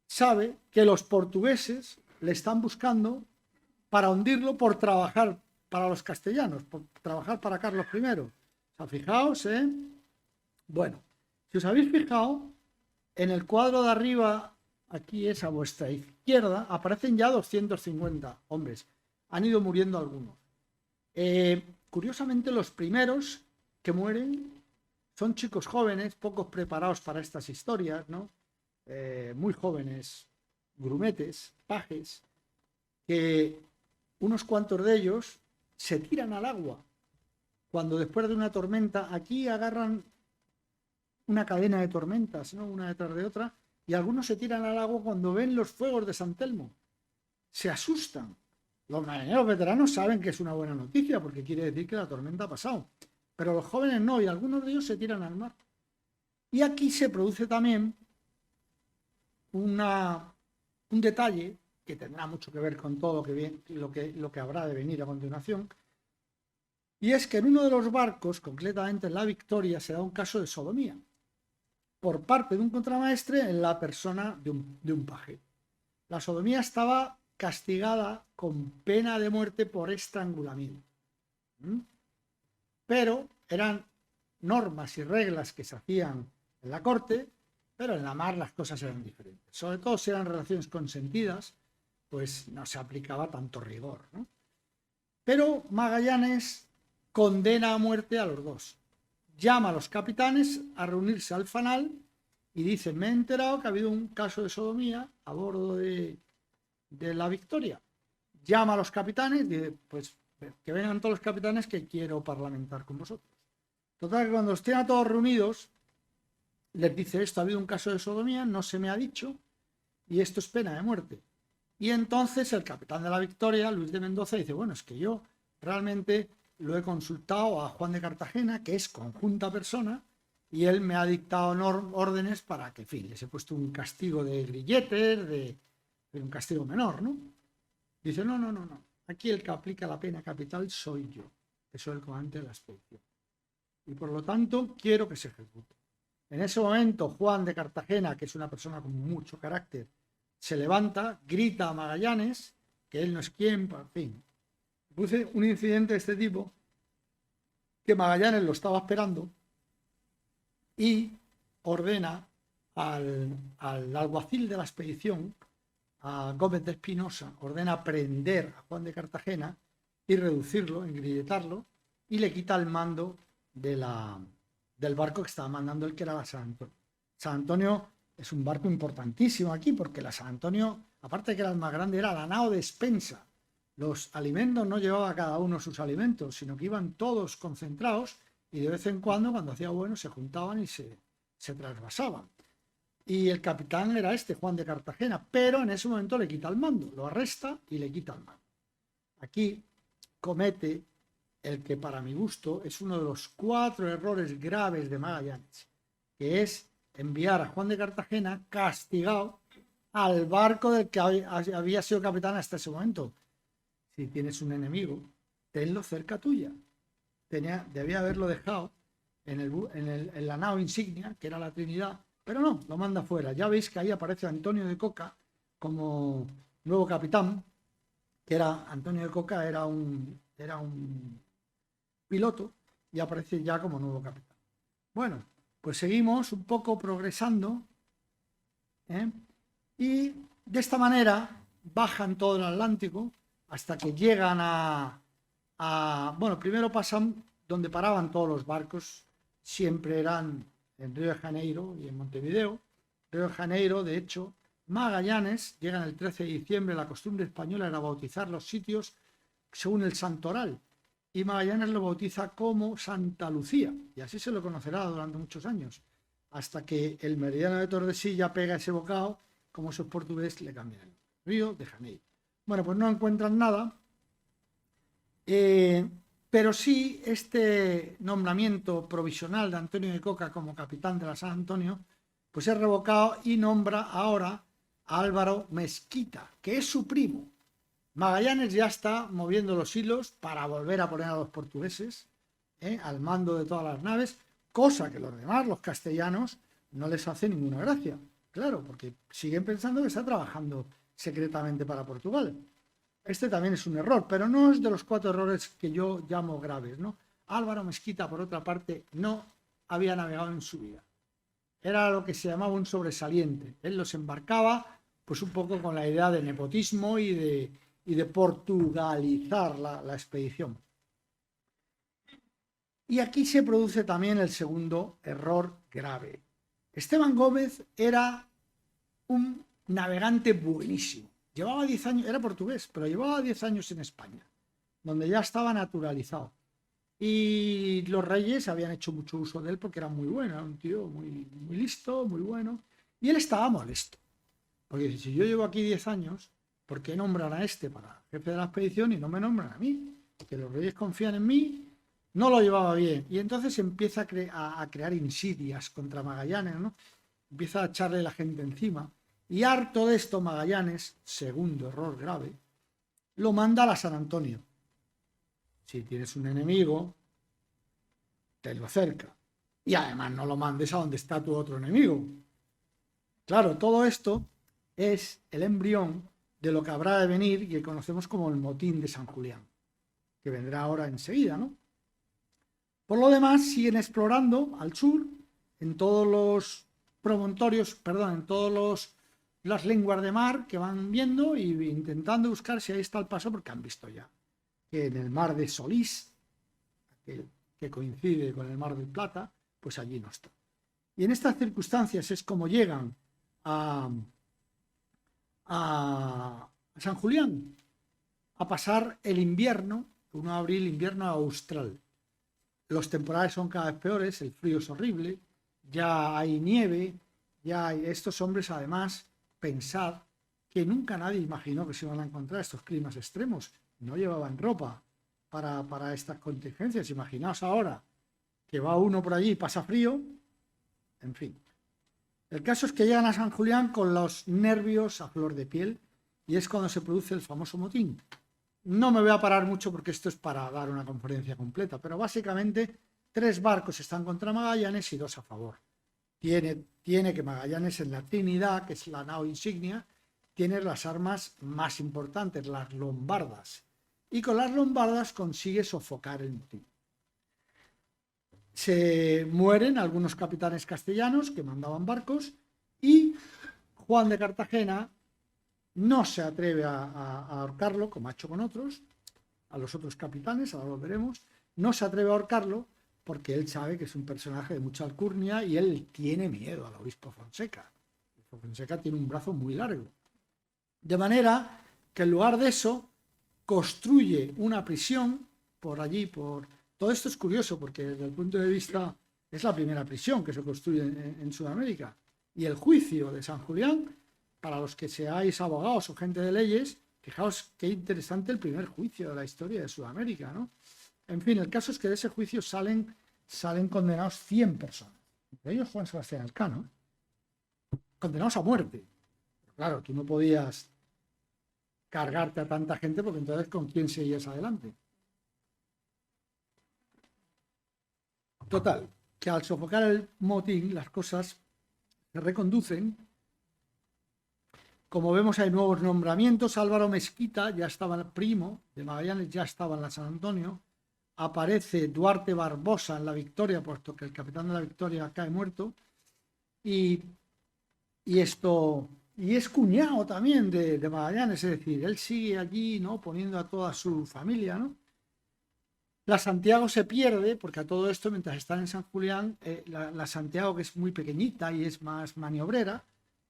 sabe que los portugueses le están buscando para hundirlo por trabajar para los castellanos, por trabajar para Carlos I. O sea, fijaos, Bueno, si os habéis fijado, en el cuadro de arriba, aquí es a vuestra izquierda, aparecen ya 250 hombres. Han ido muriendo algunos. Curiosamente, los primeros que mueren son chicos jóvenes, pocos preparados para estas historias, ¿no? Muy jóvenes, grumetes, pajes, que unos cuantos de ellos se tiran al agua. Cuando después de una tormenta, aquí agarran una cadena de tormentas, ¿no? Una detrás de otra, y algunos se tiran al agua cuando ven los fuegos de San Telmo. Se asustan. Los marineros veteranos saben que es una buena noticia porque quiere decir que la tormenta ha pasado, pero los jóvenes no, y algunos de ellos se tiran al mar. Y aquí se produce también un detalle que tendrá mucho que ver con todo lo que habrá de venir a continuación, y es que en uno de los barcos, concretamente en la Victoria, se da un caso de sodomía por parte de un contramaestre en la persona de un paje. La sodomía estaba castigada con pena de muerte por estrangulamiento. Pero eran normas y reglas que se hacían en la corte, pero en la mar las cosas eran diferentes. Sobre todo si eran relaciones consentidas, pues no se aplicaba tanto rigor, ¿no? Pero Magallanes condena a muerte a los dos. Llama a los capitanes a reunirse al fanal y dice: me he enterado que ha habido un caso de sodomía a bordo de la Victoria. Llama a los capitanes y dice: pues que vengan todos los capitanes que quiero parlamentar con vosotros. Total, que cuando los tiene a todos reunidos, les dice: esto, ha habido un caso de sodomía, no se me ha dicho, y esto es pena de muerte. Y entonces el capitán de la Victoria, Luis de Mendoza, dice: bueno, es que yo realmente lo he consultado a Juan de Cartagena, que es conjunta persona, y él me ha dictado órdenes para que, en fin, les he puesto un castigo de grilletes, de un castigo menor, ¿no? Dice: no, aquí el que aplica la pena capital soy yo, que soy el comandante de la expedición, y por lo tanto quiero que se ejecute. En ese momento, Juan de Cartagena, que es una persona con mucho carácter, se levanta, grita a Magallanes que él no es quien, en fin. Puse un incidente de este tipo, que Magallanes lo estaba esperando y ordena al alguacil de la expedición, a Gómez de Espinosa, ordena prender a Juan de Cartagena y reducirlo, engrilletarlo, y le quita el mando del barco que estaba mandando el que era la San Antonio. San Antonio es un barco importantísimo aquí, porque la San Antonio, aparte de que era el más grande, era la nao de despensa. Los alimentos no llevaba cada uno sus alimentos, sino que iban todos concentrados, y de vez en cuando hacía bueno, se juntaban y se trasvasaban. Y el capitán era Juan de Cartagena, pero en ese momento le quita el mando, lo arresta y le quita el mando. Aquí comete el que, para mi gusto, es uno de los 4 errores graves de Magallanes, que es enviar a Juan de Cartagena castigado al barco del que había sido capitán hasta ese momento. Si tienes un enemigo, tenlo cerca tuya. Debía haberlo dejado en la nao insignia, que era la Trinidad, pero no, lo manda fuera. Ya veis que ahí aparece Antonio de Coca como nuevo capitán, que era Antonio de Coca, era un piloto, y aparece ya como nuevo capitán. Bueno, pues seguimos un poco progresando, y de esta manera bajan todo el Atlántico hasta que llegan bueno, primero pasan donde paraban todos los barcos, siempre eran en Río de Janeiro y en Montevideo. Río de Janeiro, de hecho, Magallanes llega el 13 de diciembre, la costumbre española era bautizar los sitios según el santoral, y Magallanes lo bautiza como Santa Lucía, y así se lo conocerá durante muchos años, hasta que el meridiano de Tordesillas pega ese bocado, como eso es portugués, le cambian el nombre, Río de Janeiro. Bueno, pues no encuentran nada, pero sí este nombramiento provisional de Antonio de Coca como capitán de la San Antonio, pues es revocado, y nombra ahora a Álvaro Mezquita, que es su primo. Magallanes ya está moviendo los hilos para volver a poner a los portugueses al mando de todas las naves, cosa que los demás, los castellanos, no les hace ninguna gracia. Claro, porque siguen pensando que está trabajando secretamente para Portugal. Este también es un error, pero no es de los 4 errores que yo llamo graves, ¿no? Álvaro Mezquita, por otra parte, no había navegado en su vida. Era lo que se llamaba un sobresaliente. Él los embarcaba pues un poco con la idea de nepotismo y de portugalizar la expedición. Y aquí se produce también el segundo error grave. Esteban Gómez era un navegante buenísimo. Llevaba 10 años, era portugués, pero llevaba 10 años en España, donde ya estaba naturalizado. Y los reyes habían hecho mucho uso de él porque era muy bueno, era un tío muy, muy listo, muy bueno. Y él estaba molesto. Porque dice, si yo llevo aquí 10 años, ¿por qué nombran a este para jefe de la expedición y no me nombran a mí? Que los reyes confían en mí. No lo llevaba bien. Y entonces empieza a crear insidias contra Magallanes, ¿no? Empieza a echarle la gente encima. Y harto de esto, Magallanes, segundo error grave, lo manda a la San Antonio. Si tienes un enemigo, tenlo cerca. Y además no lo mandes a donde está tu otro enemigo. Claro, todo esto es el embrión de lo que habrá de venir y que conocemos como el motín de San Julián, que vendrá ahora enseguida, ¿no? Por lo demás, siguen explorando al sur, en todos los promontorios, perdón, en todas las lenguas de mar que van viendo y intentando buscar si ahí está el paso, porque han visto ya que en el mar de Solís, que coincide con el mar del Plata, pues allí no está. Y en estas circunstancias es como llegan a San Julián a pasar el invierno, 1 de abril, invierno austral. Los temporales son cada vez peores, el frío es horrible, ya hay nieve, ya hay... Estos hombres, además, pensad que nunca nadie imaginó que se iban a encontrar estos climas extremos. No llevaban ropa para estas contingencias. Imaginaos ahora que va uno por allí y pasa frío. En fin. El caso es que llegan a San Julián con los nervios a flor de piel y es cuando se produce el famoso motín. No me voy a parar mucho porque esto es para dar una conferencia completa, pero básicamente 3 barcos están contra Magallanes y 2 a favor. Tiene que Magallanes en la Trinidad, que es la nao insignia, tiene las armas más importantes, las lombardas. Y con las lombardas consigue sofocar el motín. Se mueren algunos capitanes castellanos que mandaban barcos y Juan de Cartagena no se atreve a ahorcarlo, como ha hecho con otros, a los otros capitanes, ahora lo veremos, no se atreve a ahorcarlo porque él sabe que es un personaje de mucha alcurnia y él tiene miedo al obispo Fonseca. El obispo Fonseca tiene un brazo muy largo. De manera que en lugar de eso construye una prisión por allí, Todo esto es curioso porque desde el punto de vista es la primera prisión que se construye en Sudamérica. Y el juicio de San Julián, para los que seáis abogados o gente de leyes, fijaos qué interesante el primer juicio de la historia de Sudamérica, ¿no? En fin, el caso es que de ese juicio salen condenados 100 personas, entre ellos Juan Sebastián Elcano, condenados a muerte. Pero claro, tú no podías cargarte a tanta gente porque entonces ¿con quién seguías adelante? Total, que al sofocar el motín las cosas se reconducen. Como vemos, hay nuevos nombramientos. Álvaro Mezquita ya estaba el primo de Magallanes, ya estaba en la San Antonio. Aparece Duarte Barbosa en la Victoria, puesto que el capitán de la Victoria cae muerto. Y es cuñado también de Magallanes, es decir, él sigue allí, ¿no?, poniendo a toda su familia, ¿no? La Santiago se pierde, porque a todo esto, mientras están en San Julián, la Santiago, que es muy pequeñita y es más maniobrera,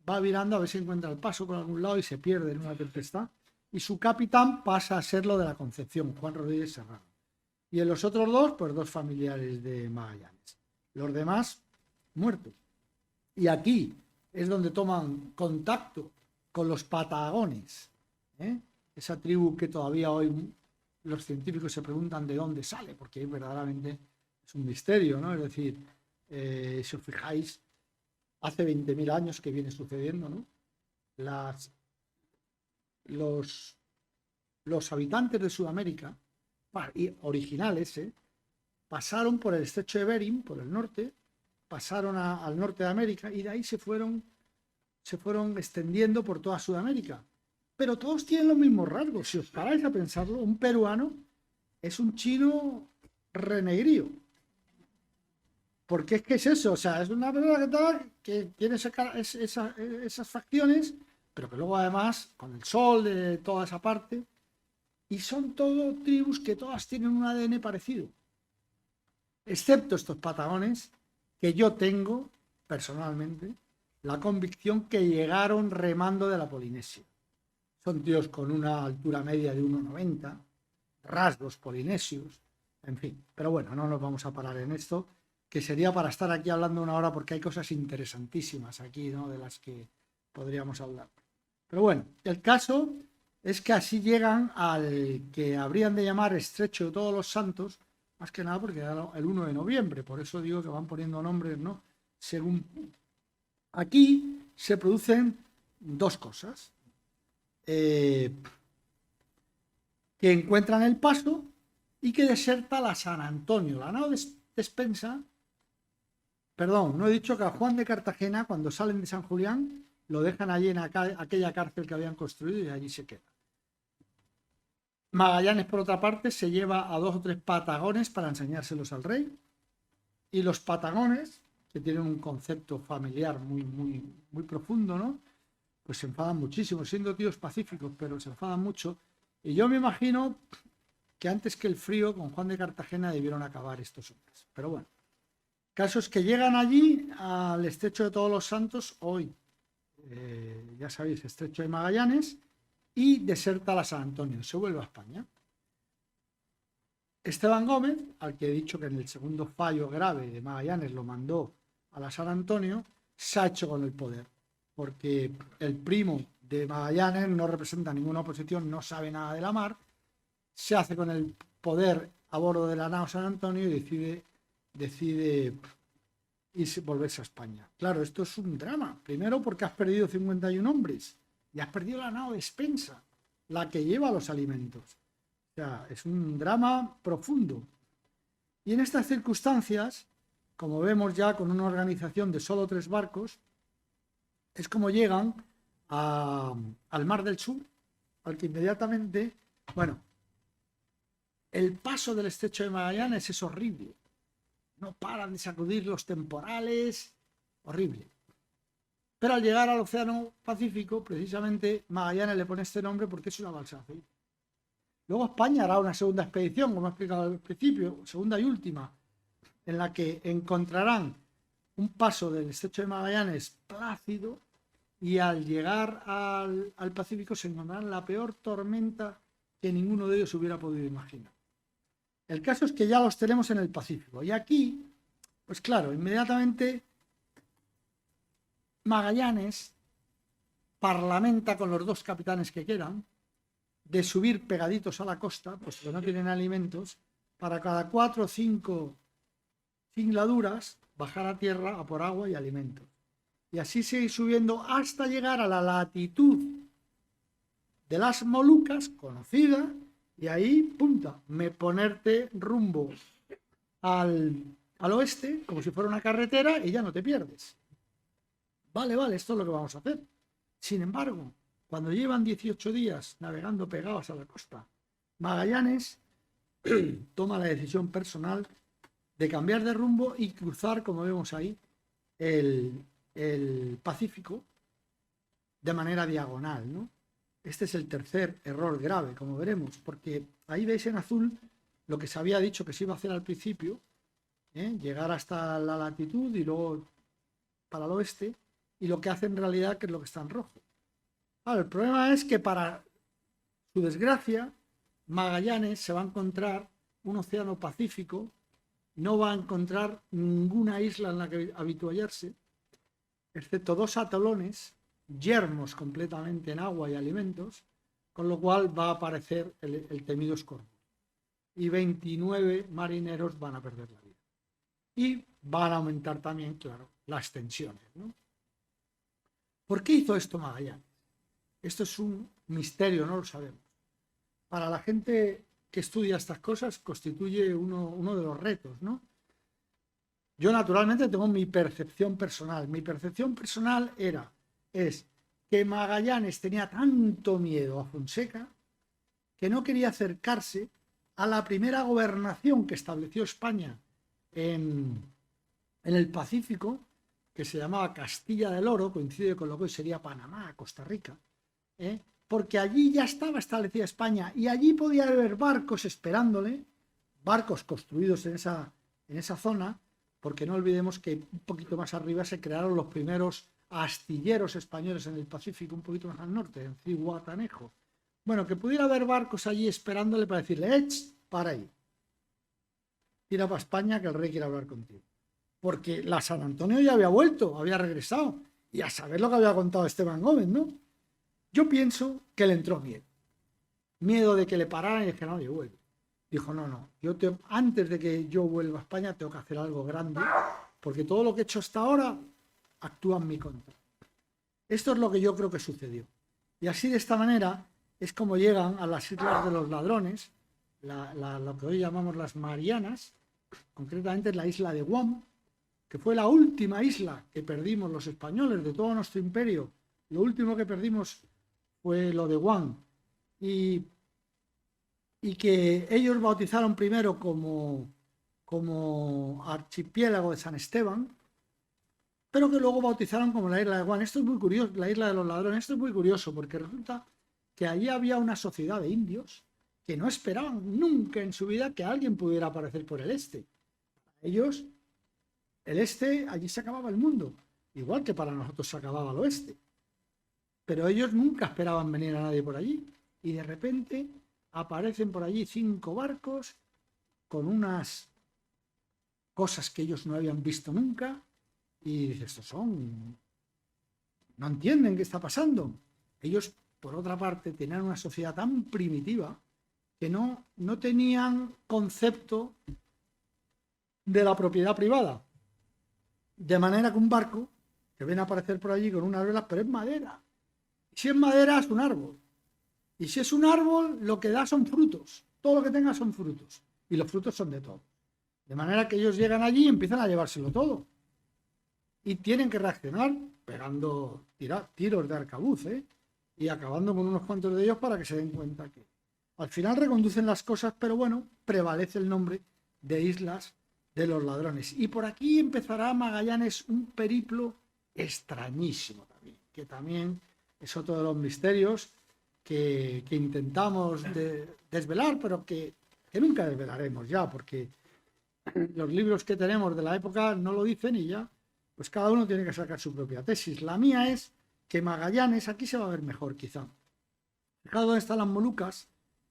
va virando a ver si encuentra el paso por algún lado y se pierde en una tempestad. Y su capitán pasa a ser lo de la Concepción, Juan Rodríguez Serrano. Y en los otros dos, pues 2 familiares de Magallanes. Los demás, muertos. Y aquí es donde toman contacto con los patagones, ¿eh? Esa tribu que todavía hoy los científicos se preguntan de dónde sale, porque verdaderamente es un misterio, ¿no? Es decir, si os fijáis, hace 20.000 años que viene sucediendo, ¿no? Los habitantes de Sudamérica, originales, pasaron por el estrecho de Bering, por el norte, pasaron al norte de América y de ahí se fueron extendiendo por toda Sudamérica. Pero todos tienen los mismos rasgos. Si os paráis a pensarlo, un peruano es un chino renegrío. porque es que es eso, o sea, es una persona que tiene esas facciones, pero que luego además, con el sol de toda esa parte, y son todo tribus que todas tienen un ADN parecido, excepto estos patagones, que yo tengo, personalmente, la convicción que llegaron remando de la Polinesia. Son tíos con una altura media de 1,90, rasgos polinesios, en fin. Pero bueno, no nos vamos a parar en esto, que sería para estar aquí hablando una hora porque hay cosas interesantísimas aquí, ¿no?, de las que podríamos hablar. Pero bueno, el caso es que así llegan al que habrían de llamar Estrecho de Todos los Santos, más que nada porque era el 1 de noviembre, por eso digo que van poniendo nombres, ¿no?, según... Aquí se producen dos cosas. Que encuentran el paso y que deserta la San Antonio. La nao despensa, perdón, no he dicho que a Juan de Cartagena, cuando salen de San Julián, lo dejan allí en aquella cárcel que habían construido y allí se queda. Magallanes, por otra parte, se lleva a 2 o 3 patagones para enseñárselos al rey, y los patagones, que tienen un concepto familiar muy profundo, ¿no?, pues se enfadan muchísimo, siendo tíos pacíficos, pero se enfadan mucho. Y yo me imagino que antes que el frío, con Juan de Cartagena debieron acabar estos hombres. Pero bueno, caso es que llegan allí al Estrecho de Todos los Santos, hoy, ya sabéis, Estrecho de Magallanes, y deserta la San Antonio, se vuelve a España. Esteban Gómez, al que he dicho que en el segundo fallo grave de Magallanes lo mandó a la San Antonio, se ha hecho con el poder, porque el primo de Magallanes no representa ninguna oposición, no sabe nada de la mar, se hace con el poder a bordo de la nao San Antonio y decide irse, volverse a España. Claro, esto es un drama. Primero porque has perdido 51 hombres y has perdido la nao despensa, la que lleva los alimentos. O sea, es un drama profundo. Y en estas circunstancias, como vemos ya con una organización de solo 3 barcos, es como llegan al Mar del Sur, al que inmediatamente, bueno, el paso del Estrecho de Magallanes es horrible. No paran de sacudir los temporales, horrible. Pero al llegar al Océano Pacífico, precisamente Magallanes le pone este nombre porque es una balsa de aceite. Luego España hará una segunda expedición, como he explicado al principio, segunda y última, en la que encontrarán un paso del Estrecho de Magallanes plácido, y al llegar al Pacífico se encontrarán la peor tormenta que ninguno de ellos hubiera podido imaginar. El caso es que ya los tenemos en el Pacífico. Y aquí, pues claro, inmediatamente Magallanes parlamenta con los 2 capitanes que quedan de subir pegaditos a la costa, puesto que no tienen alimentos, para cada 4 o 5 singladuras bajar a tierra a por agua y alimentos. Y así seguir subiendo hasta llegar a la latitud de las Molucas, conocida, y ahí, punta, ponerte rumbo al oeste, como si fuera una carretera, y ya no te pierdes. Vale, esto es lo que vamos a hacer. Sin embargo, cuando llevan 18 días navegando pegados a la costa, Magallanes toma la decisión personal de cambiar de rumbo y cruzar, como vemos ahí, el Pacífico de manera diagonal, ¿no? Este es el tercer error grave, como veremos, porque ahí veis en azul lo que se había dicho que se iba a hacer al principio, llegar hasta la latitud y luego para el oeste, y lo que hace en realidad, que es lo que está en rojo. Claro, el problema es que, para su desgracia, Magallanes se va a encontrar un océano Pacífico, no va a encontrar ninguna isla en la que habituallarse, excepto 2 atolones yermos completamente en agua y alimentos, con lo cual va a aparecer el temido escorbuto. Y 29 marineros van a perder la vida. Y van a aumentar también, claro, las tensiones, ¿no? ¿Por qué hizo esto Magallanes? Esto es un misterio, no lo sabemos. Para la gente que estudia estas cosas constituye uno de los retos, ¿no? Yo naturalmente tengo mi percepción personal. Mi percepción personal es que Magallanes tenía tanto miedo a Fonseca que no quería acercarse a la primera gobernación que estableció España en en el Pacífico, que se llamaba Castilla del Oro, coincide con lo que hoy sería Panamá, Costa Rica, porque allí ya estaba establecida España y allí podía haber barcos esperándole, barcos construidos en esa zona, porque no olvidemos que un poquito más arriba se crearon los primeros astilleros españoles en el Pacífico, un poquito más al norte, en Zihuatanejo. Bueno, que pudiera haber barcos allí esperándole para decirle, para ahí, tira para España que el rey quiere hablar contigo. Porque la San Antonio ya había vuelto, había regresado, y a saber lo que había contado Esteban Gómez, ¿no? Yo pienso que le entró miedo de que le pararan y dijeran, oye, vuelve. Dijo, no, antes de que yo vuelva a España tengo que hacer algo grande, porque todo lo que he hecho hasta ahora actúa en mi contra. Esto es lo que yo creo que sucedió. Y así, de esta manera, es como llegan a las Islas de los Ladrones, lo que hoy llamamos las Marianas, concretamente la isla de Guam, que fue la última isla que perdimos los españoles de todo nuestro imperio. Lo último que perdimos fue lo de Guam. Y que ellos bautizaron primero como archipiélago de San Esteban, pero que luego bautizaron como la isla de Guam. Esto es muy curioso, la isla de los ladrones. Esto es muy curioso porque resulta que allí había una sociedad de indios que no esperaban nunca en su vida que alguien pudiera aparecer por el este. Ellos, el este, allí se acababa el mundo, igual que para nosotros se acababa el oeste. Pero ellos nunca esperaban venir a nadie por allí. Y de repente aparecen por allí 5 barcos con unas cosas que ellos no habían visto nunca. Y dices, no entienden qué está pasando. Ellos, por otra parte, tenían una sociedad tan primitiva que no tenían concepto de la propiedad privada. De manera que un barco que viene a aparecer por allí con unas velas, pero es madera. Y si es madera, es un árbol. Y si es un árbol, lo que da son frutos. Todo lo que tenga son frutos. Y los frutos son de todo. De manera que ellos llegan allí y empiezan a llevárselo todo. Y tienen que reaccionar pegando tiros de arcabuz, y acabando con unos cuantos de ellos para que se den cuenta que al final reconducen las cosas, pero bueno, prevalece el nombre de Islas de los Ladrones. Y por aquí empezará Magallanes un periplo extrañísimo también, que también es otro de los misterios que intentamos desvelar, pero que nunca desvelaremos ya, porque los libros que tenemos de la época no lo dicen y ya, pues cada uno tiene que sacar su propia tesis. La mía es que Magallanes, aquí se va a ver mejor quizá. Fijaos dónde están las Molucas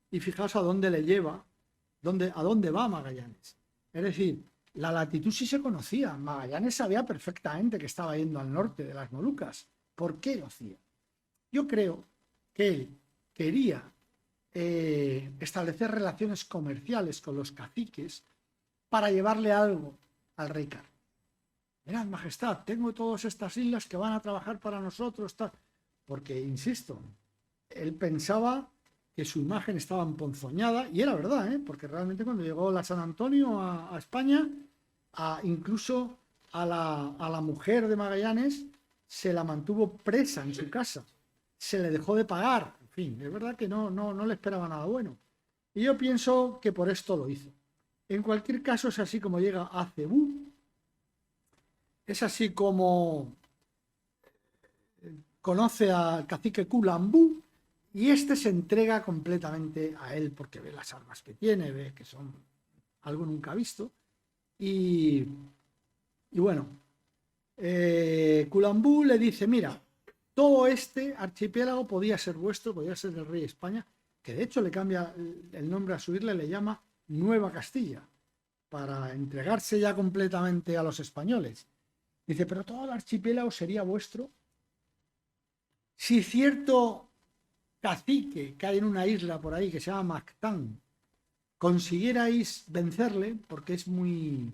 y fijaos a dónde le lleva, a dónde va Magallanes. Es decir, la latitud sí se conocía. Magallanes sabía perfectamente que estaba yendo al norte de las Molucas. ¿Por qué lo hacía? Yo creo que él quería establecer relaciones comerciales con los caciques para llevarle algo al rey Carlos. Mirad, majestad, tengo todas estas islas que van a trabajar para nosotros, porque, insisto, él pensaba que su imagen estaba emponzoñada, y era verdad, porque realmente cuando llegó la San Antonio a España, incluso a la mujer de Magallanes se la mantuvo presa en su casa, se le dejó de pagar, en fin, es verdad que no le esperaba nada bueno. Y yo pienso que por esto lo hizo. En cualquier caso, es así como llega a Cebú, es así como conoce al cacique Culambú, y este se entrega completamente a él porque ve las armas que tiene, ve que son algo nunca visto. Y bueno, Culambú le dice, mira, todo este archipiélago podía ser vuestro, podía ser del rey de España, que de hecho le cambia el nombre a su isla, le llama Nueva Castilla, para entregarse ya completamente a los españoles. Dice, pero todo el archipiélago sería vuestro si cierto cacique que hay en una isla por ahí que se llama Mactán consiguierais vencerle, porque es muy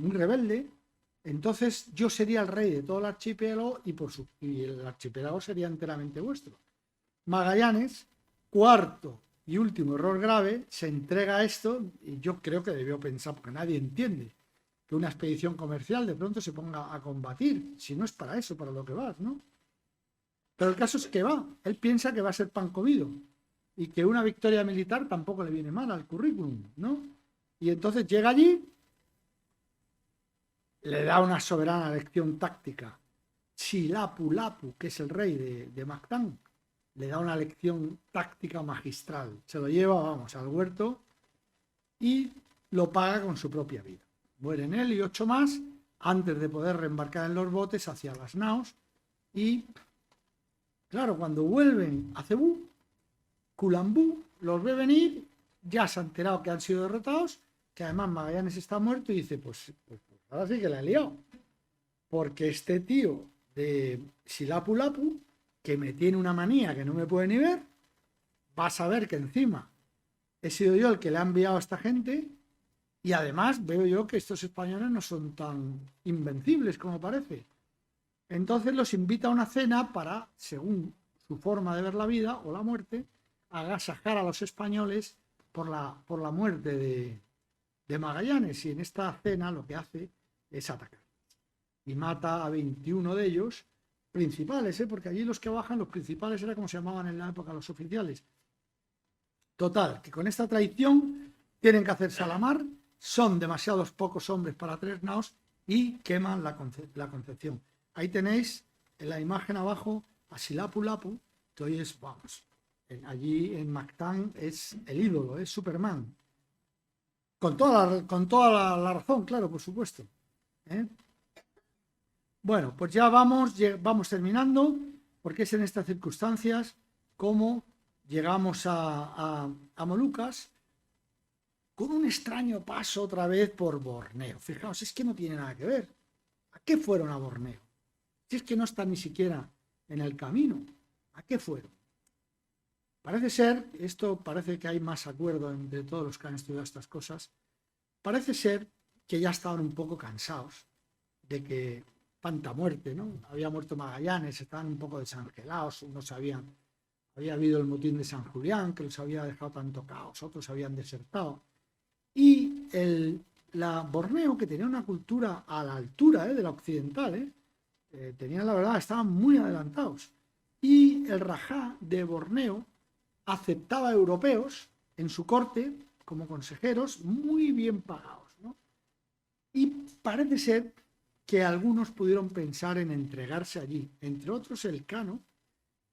rebelde, entonces yo sería el rey de todo el archipiélago y el archipiélago sería enteramente vuestro. Magallanes, cuarto y último error grave, se entrega a esto, y yo creo que debió pensar, porque nadie entiende que una expedición comercial de pronto se ponga a combatir, si no es para eso, para lo que vas, ¿no? Pero el caso es que él piensa que va a ser pan comido y que una victoria militar tampoco le viene mal al currículum, ¿no? Y entonces llega allí le da una soberana lección táctica. Chilapu-Lapu, que es el rey de Mactán, le da una lección táctica magistral. Se lo lleva, vamos, al huerto y lo paga con su propia vida. Mueren él y 8 más antes de poder reembarcar en los botes hacia las naos. Y, claro, cuando vuelven a Cebú, Kulambú los ve venir, ya se ha enterado que han sido derrotados, que además Magallanes está muerto y dice, pues ahora sí que la he liado. Porque este tío de Silapu-Lapu, que me tiene una manía que no me puede ni ver, va a saber que encima he sido yo el que le ha enviado a esta gente y además veo yo que estos españoles no son tan invencibles como parece. Entonces los invita a una cena para, según su forma de ver la vida o la muerte, agasajar a los españoles por la muerte de Magallanes. Y en esta cena lo que hace es atacar. Y mata a 21 de ellos, principales, porque allí los que bajan, los principales, era como se llamaban en la época los oficiales. Total, que con esta traición tienen que hacerse a la mar, son demasiados pocos hombres para 3 naos y queman la Concepción. Ahí tenéis en la imagen abajo a Silapu-Lapu, que hoy es, vamos, allí en Mactán es el ídolo, es Superman. Con toda la razón, claro, por supuesto. Bueno, pues ya vamos terminando, porque es en estas circunstancias como llegamos a Molucas, con un extraño paso otra vez por Borneo. Fijaos, es que no tiene nada que ver. ¿A qué fueron a Borneo? Si es que no están ni siquiera en el camino. ¿A qué fueron? Parece ser, esto parece que hay más acuerdo entre todos los que han estudiado estas cosas, parece ser que ya estaban un poco cansados de que tanta muerte, ¿no? Había muerto Magallanes, estaban un poco desangelados, unos había habido el motín de San Julián, que los había dejado tanto caos, otros habían desertado. Y la Borneo, que tenía una cultura a la altura de la occidental, tenían, la verdad, estaban muy adelantados. Y el Rajá de Borneo aceptaba europeos en su corte como consejeros muy bien pagados, ¿no? Y parece ser que algunos pudieron pensar en entregarse allí, entre otros Elcano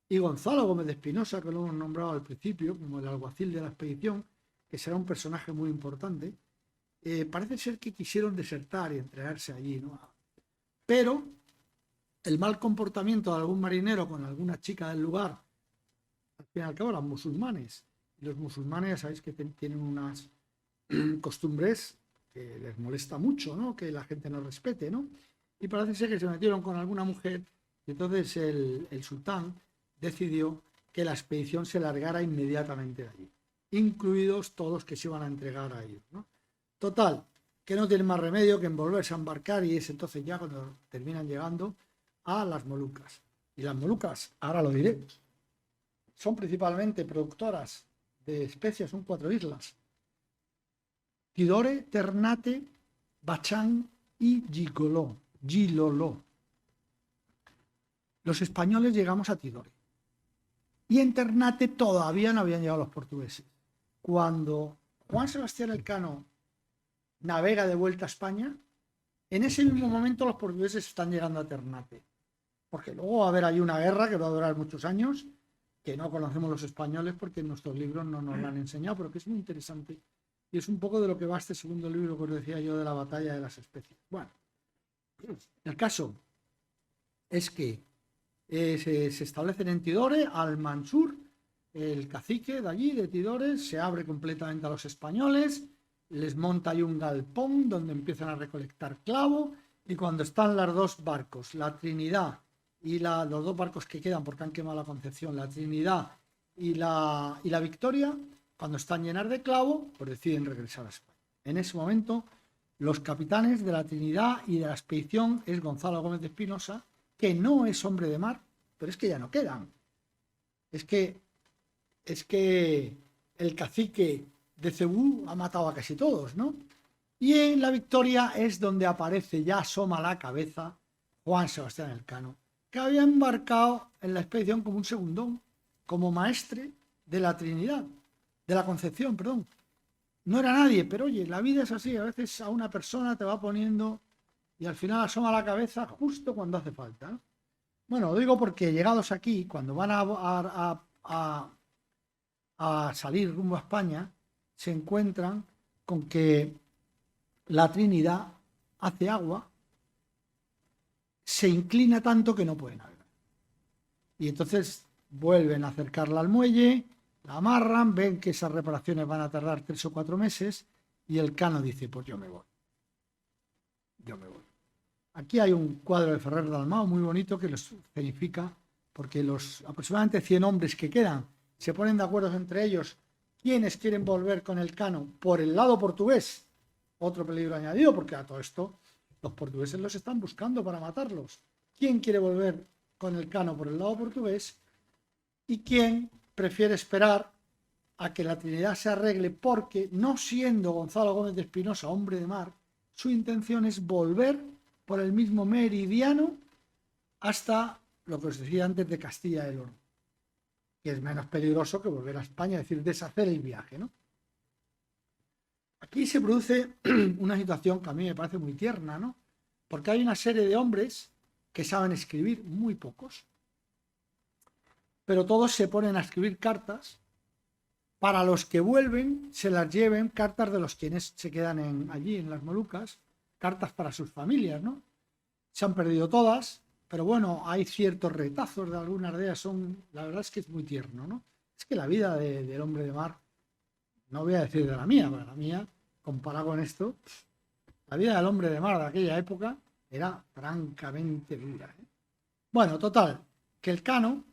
y Gonzalo Gómez de Espinosa, que lo hemos nombrado al principio como el alguacil de la expedición, que será un personaje muy importante. Parece ser que quisieron desertar y entregarse allí, ¿no? Pero el mal comportamiento de algún marinero con alguna chica del lugar, al fin y al cabo eran musulmanes, y los musulmanes ya sabéis que tienen unas costumbres que les molesta mucho, ¿no? Que la gente no respete, ¿no? Y parece ser que se metieron con alguna mujer y entonces el sultán decidió que la expedición se largara inmediatamente de allí, incluidos todos que se iban a entregar a ellos, ¿no? Total, que no tienen más remedio que envolverse a embarcar y es entonces ya cuando terminan llegando a las Molucas. Y las Molucas, ahora lo diré, son principalmente productoras de especias, son 4 islas: Tidore, Ternate, Bachán y Gilolo. Los españoles llegamos a Tidore. Y en Ternate todavía no habían llegado los portugueses. Cuando Juan Sebastián Elcano navega de vuelta a España, en ese mismo momento los portugueses están llegando a Ternate. Porque luego va a haber ahí una guerra que va a durar muchos años, que no conocemos los españoles porque en nuestros libros no nos lo han enseñado, pero que es muy interesante. Y es un poco de lo que va este segundo libro que os decía yo de la batalla de las especies. Bueno, el caso es que se establecen en Tidore, Al-Mansur, el cacique de allí, de Tidore, se abre completamente a los españoles, les monta ahí un galpón donde empiezan a recolectar clavo, y cuando están los 2 barcos, la Trinidad y los 2 barcos que quedan porque han quemado la Concepción, la Trinidad y la Victoria, cuando están llenas de clavo, pues deciden regresar a España. En ese momento, los capitanes de la Trinidad y de la expedición es Gonzalo Gómez de Espinosa, que no es hombre de mar, pero es que ya no quedan. Es que el cacique de Cebú ha matado a casi todos, ¿no? Y en la Victoria es donde aparece, ya asoma la cabeza, Juan Sebastián Elcano, que había embarcado en la expedición como un segundón, como maestre de la Trinidad, de la Concepción, perdón. No era nadie, pero oye, la vida es así, a veces a una persona te va poniendo y al final asoma la cabeza justo cuando hace falta, ¿no? Bueno, lo digo porque llegados aquí, cuando van a salir rumbo a España, se encuentran con que la Trinidad hace agua, se inclina tanto que no puede navegar. Y entonces vuelven a acercarla al muelle, la amarran, ven que esas reparaciones van a tardar 3 o 4 meses y el Cano dice, pues yo me voy. Yo me voy. Aquí hay un cuadro de Ferrer Dalmau muy bonito que los significa, porque los aproximadamente 100 hombres que quedan se ponen de acuerdo entre ellos quiénes quieren volver con el Cano por el lado portugués. Otro peligro añadido, porque a todo esto los portugueses los están buscando para matarlos. ¿Quién quiere volver con el Cano por el lado portugués? ¿Y quién prefiere esperar a que la Trinidad se arregle? Porque, no siendo Gonzalo Gómez de Espinosa hombre de mar, su intención es volver por el mismo meridiano hasta lo que os decía antes de Castilla del Oro, que es menos peligroso que volver a España, es decir, deshacer el viaje, ¿no? Aquí se produce una situación que a mí me parece muy tierna, ¿no? Porque hay una serie de hombres que saben escribir, muy pocos, pero todos se ponen a escribir cartas para los que vuelven, se las lleven, cartas de los quienes se quedan allí en las Molucas, cartas para sus familias, ¿no? Se han perdido todas, pero bueno, hay ciertos retazos de algunas de ellas, la verdad es que es muy tierno, ¿no? Es que la vida del hombre de mar, no voy a decir de la mía, pero la mía, comparado con esto, la vida del hombre de mar de aquella época era francamente dura, ¿eh? Bueno, total, que el Cano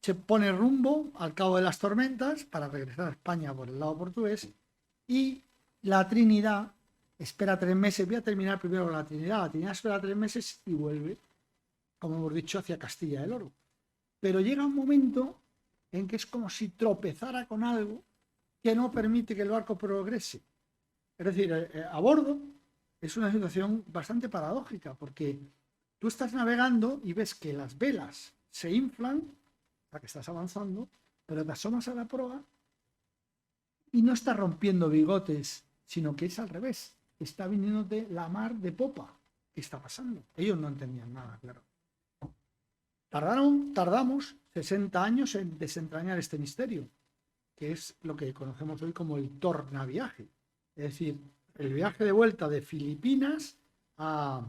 se pone rumbo al Cabo de las Tormentas para regresar a España por el lado portugués y la Trinidad espera 3 meses. Voy a terminar primero con la Trinidad. La Trinidad espera 3 meses y vuelve, como hemos dicho, hacia Castilla del Oro. Pero llega un momento en que es como si tropezara con algo que no permite que el barco progrese. Es decir, a bordo es una situación bastante paradójica, porque tú estás navegando y ves que las velas se inflan, o sea que estás avanzando, pero te asomas a la proa y no estás rompiendo bigotes, sino que es al revés. Está viniéndote la mar de popa. ¿Qué está pasando? Ellos no entendían nada, claro. Tardamos 60 años en desentrañar este misterio, que es lo que conocemos hoy como el tornaviaje. Es decir, el viaje de vuelta de Filipinas a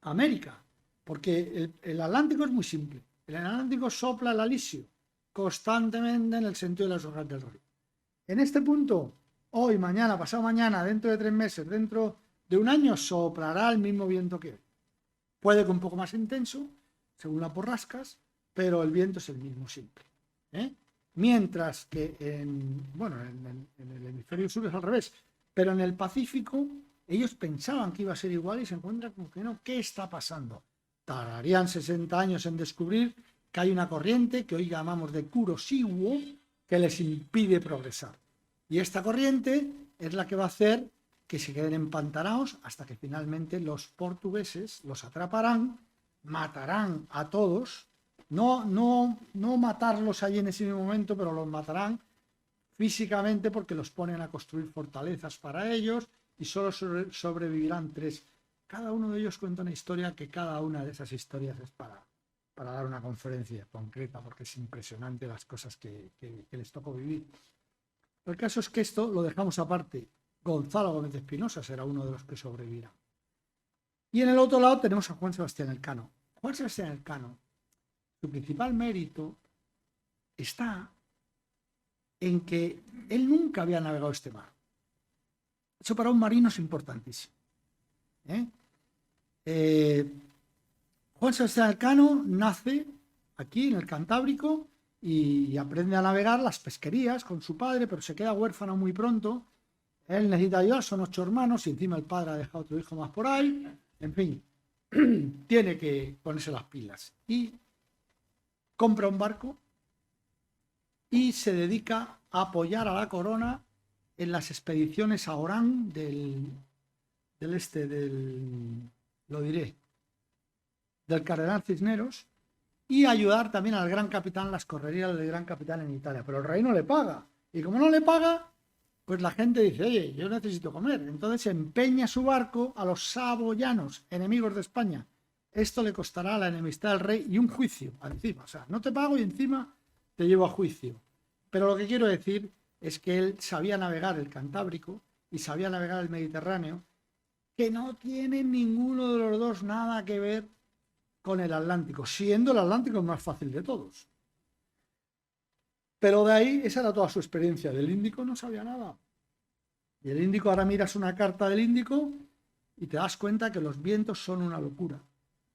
América. Porque el Atlántico es muy simple. El Atlántico sopla el alisio constantemente en el sentido de las hojas del río. En este punto, hoy, mañana, pasado mañana, dentro de 3 meses, dentro de un año, soplará el mismo viento que hoy. Puede que un poco más intenso, según las borrascas, pero el viento es el mismo siempre, ¿eh? Mientras que en el hemisferio sur es al revés, pero en el Pacífico ellos pensaban que iba a ser igual y se encuentran como que no. ¿Qué está pasando? Tardarían 60 años en descubrir que hay una corriente que hoy llamamos de Kuroshio que les impide progresar. Y esta corriente es la que va a hacer que se queden empantanados hasta que finalmente los portugueses los atraparán, matarán a todos, no matarlos allí en ese mismo momento, pero los matarán físicamente porque los ponen a construir fortalezas para ellos y solo sobrevivirán 3. Cada uno de ellos cuenta una historia que cada una de esas historias es para dar una conferencia concreta, porque es impresionante las cosas que les tocó vivir. El caso es que esto lo dejamos aparte. Gonzalo Gómez de Espinosa será uno de los que sobrevivirá. Y en el otro lado tenemos a Juan Sebastián Elcano. Juan Sebastián Elcano, su principal mérito está en que él nunca había navegado este mar. Eso para un marino es importantísimo, Juan Sebastián Elcano nace aquí en el Cantábrico y aprende a navegar las pesquerías con su padre, pero se queda huérfano muy pronto. Él necesita ayuda, son 8 hermanos y encima el padre ha dejado otro hijo más por ahí. En fin, tiene que ponerse las pilas y compra un barco y se dedica a apoyar a la corona en las expediciones a Orán del cardenal Cisneros, y ayudar también al gran capitán, las correrías del gran capitán en Italia. Pero el rey no le paga, y como no le paga, pues la gente dice, oye, yo necesito comer. Entonces empeña su barco a los saboyanos, enemigos de España. Esto le costará la enemistad del rey y un juicio encima. O sea, no te pago y encima te llevo a juicio. Pero lo que quiero decir es que él sabía navegar el Cantábrico y sabía navegar el Mediterráneo, que no tiene ninguno de los dos nada que ver con el Atlántico, siendo el Atlántico el más fácil de todos. Pero de ahí, esa era toda su experiencia. Del Índico no sabía nada. Y el Índico, ahora miras una carta del Índico y te das cuenta que los vientos son una locura.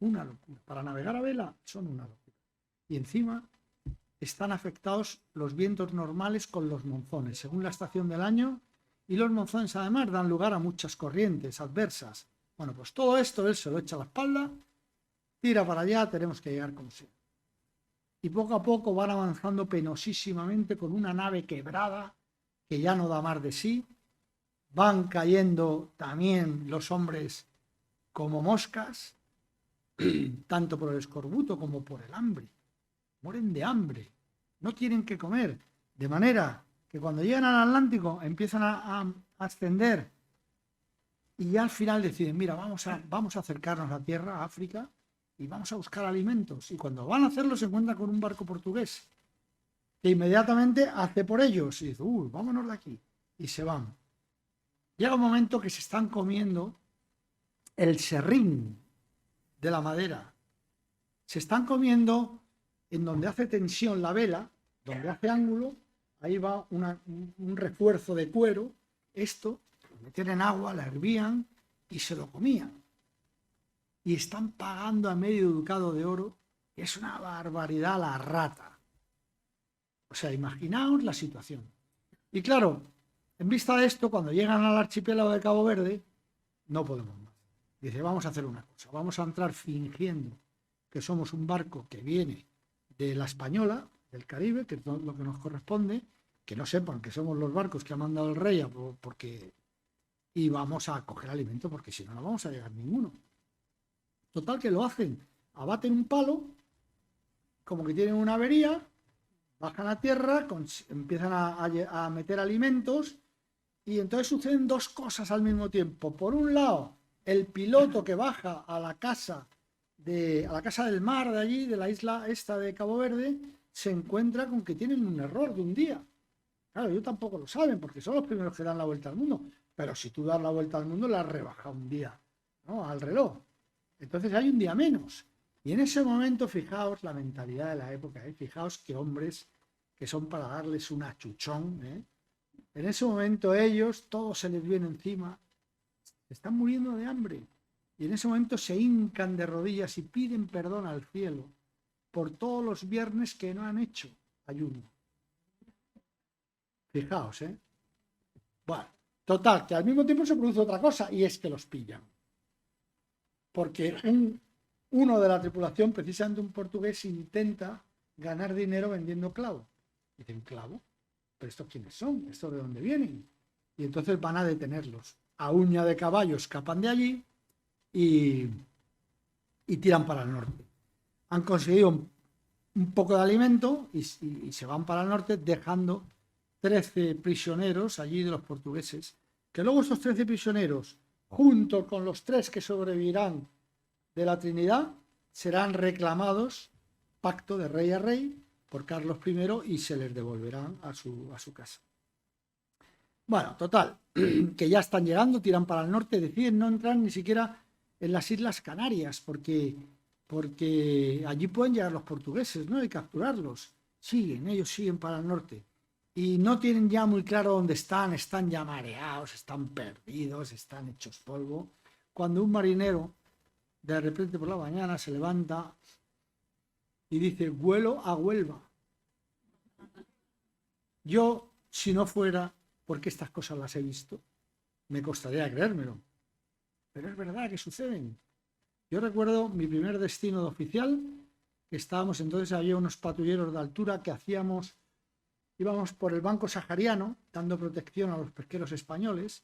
Una locura. Para navegar a vela son una locura. Y encima están afectados los vientos normales con los monzones, según la estación del año. Y los monzones además dan lugar a muchas corrientes adversas. Bueno, pues todo esto él se lo echa a la espalda, tira para allá, tenemos que llegar como sea. Y poco a poco van avanzando penosísimamente con una nave quebrada que ya no da más de sí. Van cayendo también los hombres como moscas, tanto por el escorbuto como por el hambre. Mueren de hambre, no tienen que comer. De manera que cuando llegan al Atlántico empiezan a ascender y ya al final deciden, mira, vamos a acercarnos a tierra, a África, y vamos a buscar alimentos. Y cuando van a hacerlo se encuentran con un barco portugués que inmediatamente hace por ellos y dice, vámonos de aquí. Y se van. Llega un momento que se están comiendo el serrín de la madera. Se están comiendo en donde hace tensión la vela, donde hace ángulo, ahí va un refuerzo de cuero. Esto lo metían en agua, la hervían y se lo comían. Y están pagando a medio ducado de oro, que es una barbaridad la rata. O sea, imaginaos la situación. Y claro, en vista de esto, cuando llegan al archipiélago de Cabo Verde, no podemos más. Dice, vamos a hacer una cosa, vamos a entrar fingiendo que somos un barco que viene de la Española, del Caribe, que es lo que nos corresponde, que no sepan que somos los barcos que ha mandado el rey porque... y vamos a coger alimento, porque si no, no vamos a llegar ninguno. Total que lo hacen, abaten un palo, como que tienen una avería, bajan a tierra, empiezan a meter alimentos y entonces suceden dos cosas al mismo tiempo. Por un lado, el piloto que baja a la casa del mar de allí, de la isla esta de Cabo Verde, se encuentra con que tienen un error de un día. Claro, ellos tampoco lo saben porque son los primeros que dan la vuelta al mundo, pero si tú das la vuelta al mundo, la has rebajado un día, ¿no?, al reloj. Entonces hay un día menos. Y en ese momento, fijaos la mentalidad de la época, fijaos qué hombres que son para darles un achuchón. En ese momento ellos, todo se les viene encima, están muriendo de hambre. Y en ese momento se hincan de rodillas y piden perdón al cielo por todos los viernes que no han hecho ayuno. Fijaos, Bueno, total, que al mismo tiempo se produce otra cosa y es que los pillan. Porque uno de la tripulación, precisamente un portugués, intenta ganar dinero vendiendo clavo. Dicen, ¿clavo? ¿Pero estos quiénes son? ¿Estos de dónde vienen? Y entonces van a detenerlos. A uña de caballo escapan de allí y tiran para el norte. Han conseguido un poco de alimento y se van para el norte dejando 13 prisioneros allí de los portugueses, que luego estos 13 prisioneros, junto con los 3 que sobrevivirán de la Trinidad, serán reclamados, pacto de rey a rey, por Carlos I y se les devolverán a su casa. Bueno, total, que ya están llegando, tiran para el norte, deciden no entrar ni siquiera en las Islas Canarias, porque allí pueden llegar los portugueses, ¿no?, y capturarlos. Ellos siguen para el norte. Y no tienen ya muy claro dónde están ya mareados, están perdidos, están hechos polvo. Cuando un marinero, de repente por la mañana, se levanta y dice, vuelo a Huelva. Yo, si no fuera porque estas cosas las he visto, me costaría creérmelo. Pero es verdad que suceden. Yo recuerdo mi primer destino de oficial, que estábamos, entonces había unos patrulleros de altura que íbamos por el Banco Sahariano, dando protección a los pesqueros españoles,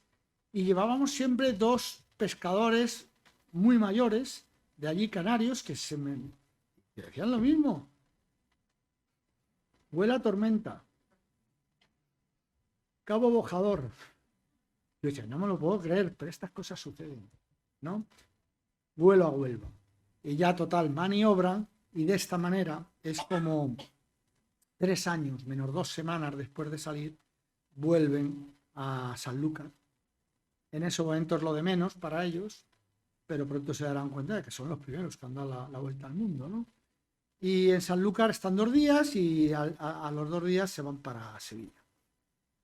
y llevábamos siempre 2 pescadores muy mayores, de allí canarios, que decían lo mismo. Huele a tormenta. Cabo Bojador. Yo decía, no me lo puedo creer, pero estas cosas suceden, ¿no? Vuelo a Huelva. Y ya total, maniobran, y de esta manera es como 3 años menos 2 semanas después de salir, vuelven a Sanlúcar. En ese momento es lo de menos para ellos, pero pronto se darán cuenta de que son los primeros que han dado la vuelta al mundo, ¿no? Y en Sanlúcar están 2 días y a los 2 días se van para Sevilla.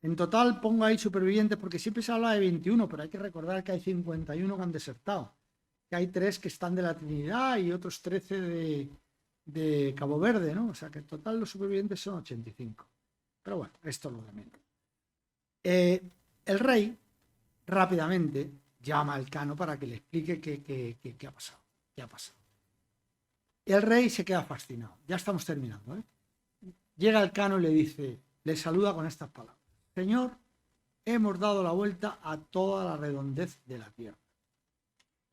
En total pongo ahí supervivientes porque siempre se habla de 21, pero hay que recordar que hay 51 que han desertado. Que hay 3 que están de la Trinidad y otros 13 de Cabo Verde, ¿no? O sea que en total los supervivientes son 85. Pero bueno, esto es lo de menos. El rey rápidamente llama al Cano para que le explique qué ha pasado. ¿Qué ha pasado? Y el rey se queda fascinado. Ya estamos terminando, ¿eh? Llega el Cano y le dice, le saluda con estas palabras. Señor, hemos dado la vuelta a toda la redondez de la tierra.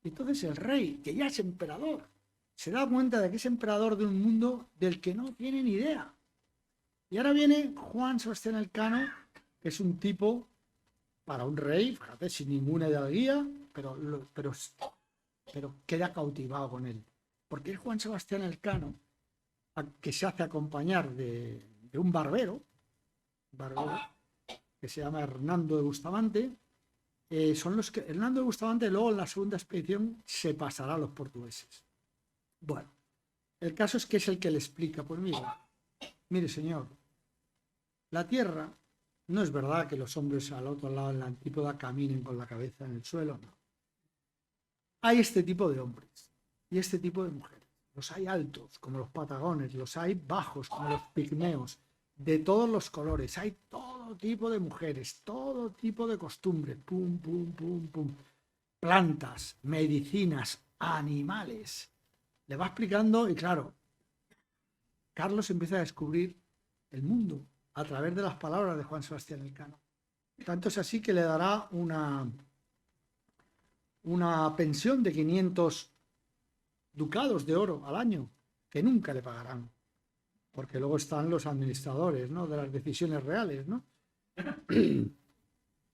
Y entonces el rey, que ya es emperador, se da cuenta de que es emperador de un mundo del que no tiene ni idea. Y ahora viene Juan Sebastián Elcano, que es un tipo, para un rey, fíjate, sin ninguna hidalguía, pero queda cautivado con él. Porque es Juan Sebastián Elcano, que se hace acompañar de un barbero que se llama Hernando de Bustamante. Son los que Hernando de Bustamante luego en la segunda expedición se pasará a los portugueses. Bueno, el caso es que es el que le explica, pues mire señor, la tierra no es verdad que los hombres al otro lado en la antípoda caminen con la cabeza en el suelo, no. Hay este tipo de hombres y este tipo de mujeres. Los hay altos, como los patagones, los hay bajos, como los pigmeos, de todos los colores, hay todo tipo de mujeres, todo tipo de costumbres, pum, pum, pum, pum, plantas, medicinas, animales. Le va explicando y claro, Carlos empieza a descubrir el mundo a través de las palabras de Juan Sebastián Elcano. Tanto es así que le dará una pensión de 500 ducados de oro al año, que nunca le pagarán. Porque luego están los administradores, ¿no?, de las decisiones reales, ¿no?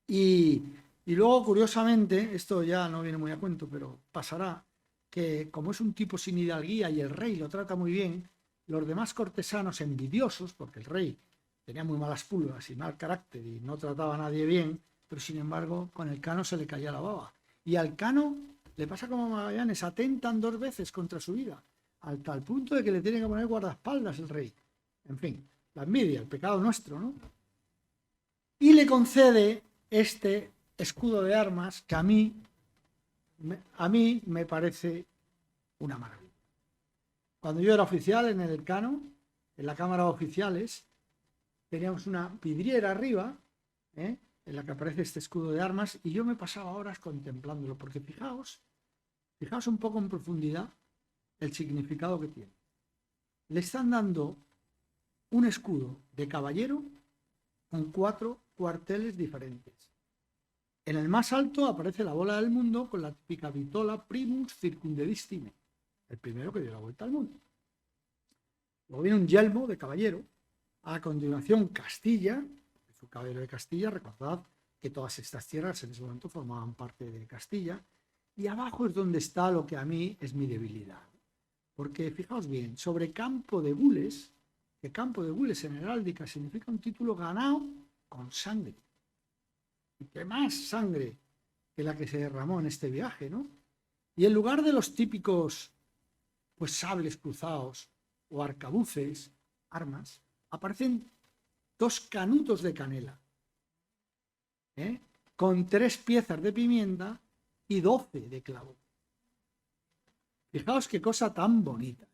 Y luego, curiosamente, esto ya no viene muy a cuento, pero pasará que como es un tipo sin hidalguía y el rey lo trata muy bien, los demás cortesanos envidiosos, porque el rey tenía muy malas pulgas y mal carácter y no trataba a nadie bien, pero sin embargo con el Cano se le caía la baba. Y al Cano le pasa como a Magallanes, atentan 2 veces contra su vida, al tal punto de que le tiene que poner guardaespaldas el rey. En fin, la envidia, el pecado nuestro, ¿no? Y le concede este escudo de armas que a mí me parece una maravilla. Cuando yo era oficial en el Elcano, en la Cámara de Oficiales, teníamos una vidriera arriba, en la que aparece este escudo de armas, y yo me pasaba horas contemplándolo, porque fijaos un poco en profundidad el significado que tiene. Le están dando un escudo de caballero con 4 cuarteles diferentes. En el más alto aparece la bola del mundo con la típica vitola primus circundedistime, el primero que dio la vuelta al mundo. Luego viene un yelmo de caballero. A continuación Castilla, es un caballero de Castilla, recordad que todas estas tierras en ese momento formaban parte de Castilla, y abajo es donde está lo que a mí es mi debilidad. Porque fijaos bien, sobre campo de gules, que campo de gules en heráldica significa un título ganado con sangre. ¿Y qué más sangre que la que se derramó en este viaje, ¿no? Y en lugar de los típicos pues sables cruzados o arcabuces, armas, aparecen 2 canutos de canela, con 3 piezas de pimienta y 12 de clavo. Fijaos qué cosa tan bonita.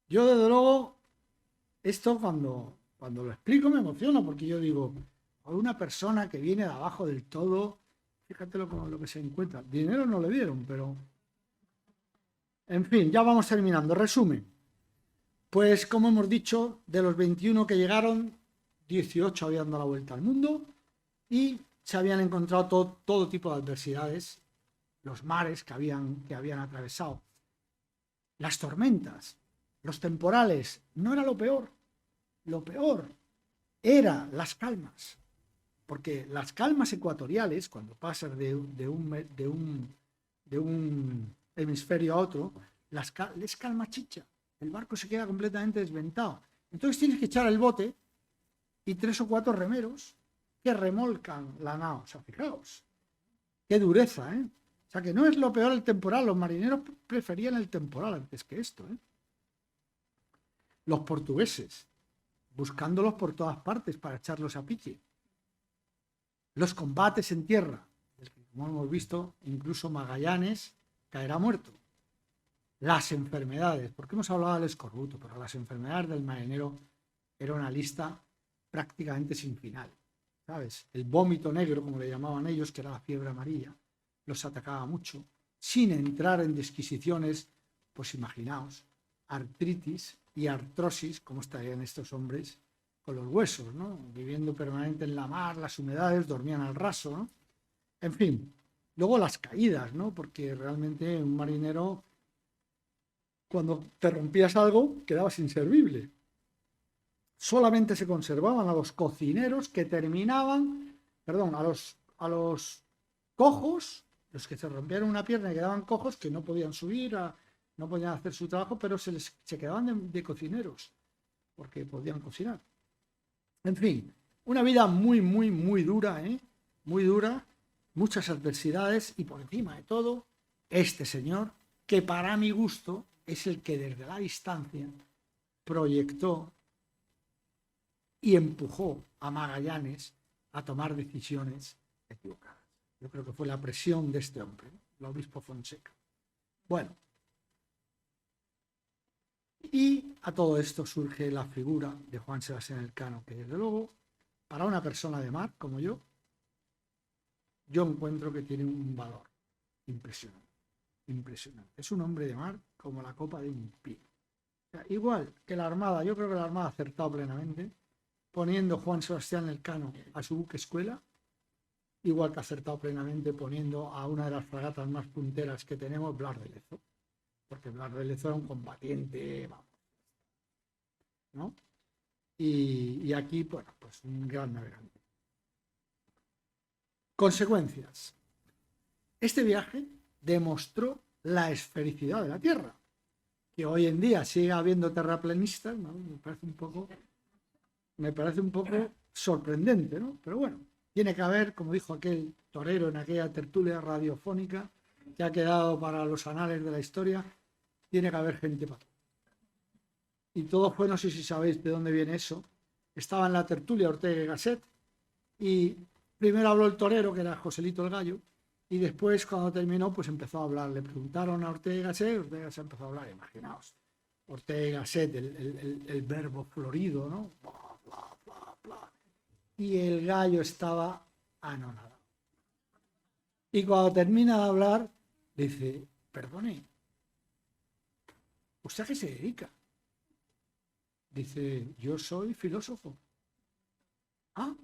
Yo, desde luego, esto cuando lo explico me emociono, porque yo digo, a una persona que viene de abajo del todo, fíjate lo que se encuentra. Dinero no le dieron, pero... En fin, ya vamos terminando. Resumen. Pues, como hemos dicho, de los 21 que llegaron, 18 habían dado la vuelta al mundo y se habían encontrado todo tipo de adversidades, los mares que habían atravesado, las tormentas, los temporales. No era lo peor era las calmas. porque las calmas ecuatoriales, cuando pasas de un hemisferio a otro, es calma chicha. El barco se queda completamente desventado. Entonces tienes que echar el bote y 3 o 4 remeros que remolcan la nao. O sea, fijaos, qué dureza, ¿eh? O sea, que no es lo peor el temporal. Los marineros preferían el temporal antes que esto, ¿eh? Los portugueses, buscándolos por todas partes para echarlos a pique. Los combates en tierra, como hemos visto, incluso Magallanes caerá muerto. Las enfermedades, porque hemos hablado del escorbuto, pero las enfermedades del marinero era una lista prácticamente sin final, ¿sabes? El vómito negro, como le llamaban ellos, que era la fiebre amarilla, los atacaba mucho, sin entrar en disquisiciones, pues imaginaos, artritis y artrosis, como estarían estos hombres con los huesos, ¿no? Viviendo permanente en la mar, las humedades, dormían al raso, ¿no? En fin, luego las caídas, ¿no? Porque realmente un marinero, cuando te rompías algo, quedabas inservible. Solamente se conservaban a los cocineros que terminaban, perdón, a los cojos, los que se rompieron una pierna y quedaban cojos, que no podían subir, no podían hacer su trabajo, pero se quedaban de cocineros, porque podían cocinar. En fin, una vida muy, muy, muy dura, ¿eh? Muy dura, muchas adversidades y por encima de todo, este señor, que para mi gusto es el que desde la distancia proyectó y empujó a Magallanes a tomar decisiones equivocadas. Yo creo que fue la presión de este hombre, ¿no? El obispo Fonseca. Bueno, y a todo esto surge la figura de Juan Sebastián Elcano, que desde luego, para una persona de mar como yo encuentro que tiene un valor impresionante. Impresionante. Es un hombre de mar como la copa de un pino. O sea, igual que la Armada, yo creo que la Armada ha acertado plenamente poniendo Juan Sebastián Elcano a su buque escuela, igual que ha acertado plenamente poniendo a una de las fragatas más punteras que tenemos, Blas de Lezo, porque Blas de Lezo era un combatiente, vamos, ¿no? Y aquí, bueno, pues un gran navegante. Consecuencias. Este viaje demostró la esfericidad de la Tierra, que hoy en día sigue habiendo terraplanistas, ¿no? Me parece un poco sorprendente, ¿no? Pero bueno, tiene que haber, como dijo aquel torero en aquella tertulia radiofónica que ha quedado para los anales de la historia, tiene que haber gente para todo. Y todo fue, no sé si sabéis de dónde viene eso, estaba en la tertulia Ortega y Gasset y primero habló el torero, que era Joselito el Gallo, y después cuando terminó pues empezó a hablar, le preguntaron a Ortega y Gasset empezó a hablar, imaginaos, Ortega y Gasset, el verbo florido, ¿no? Bla, bla, bla, bla. Y el Gallo estaba anonadado. Y cuando termina de hablar, dice, perdone, ¿usted a qué se dedica? Dice, yo soy filósofo. Ah,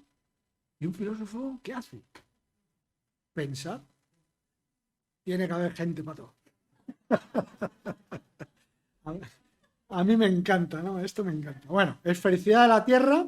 ¿y un filósofo qué hace? Pensar. Tiene que haber gente para todo. A mí me encanta, ¿no? Esto me encanta. Bueno, esfericidad de la Tierra.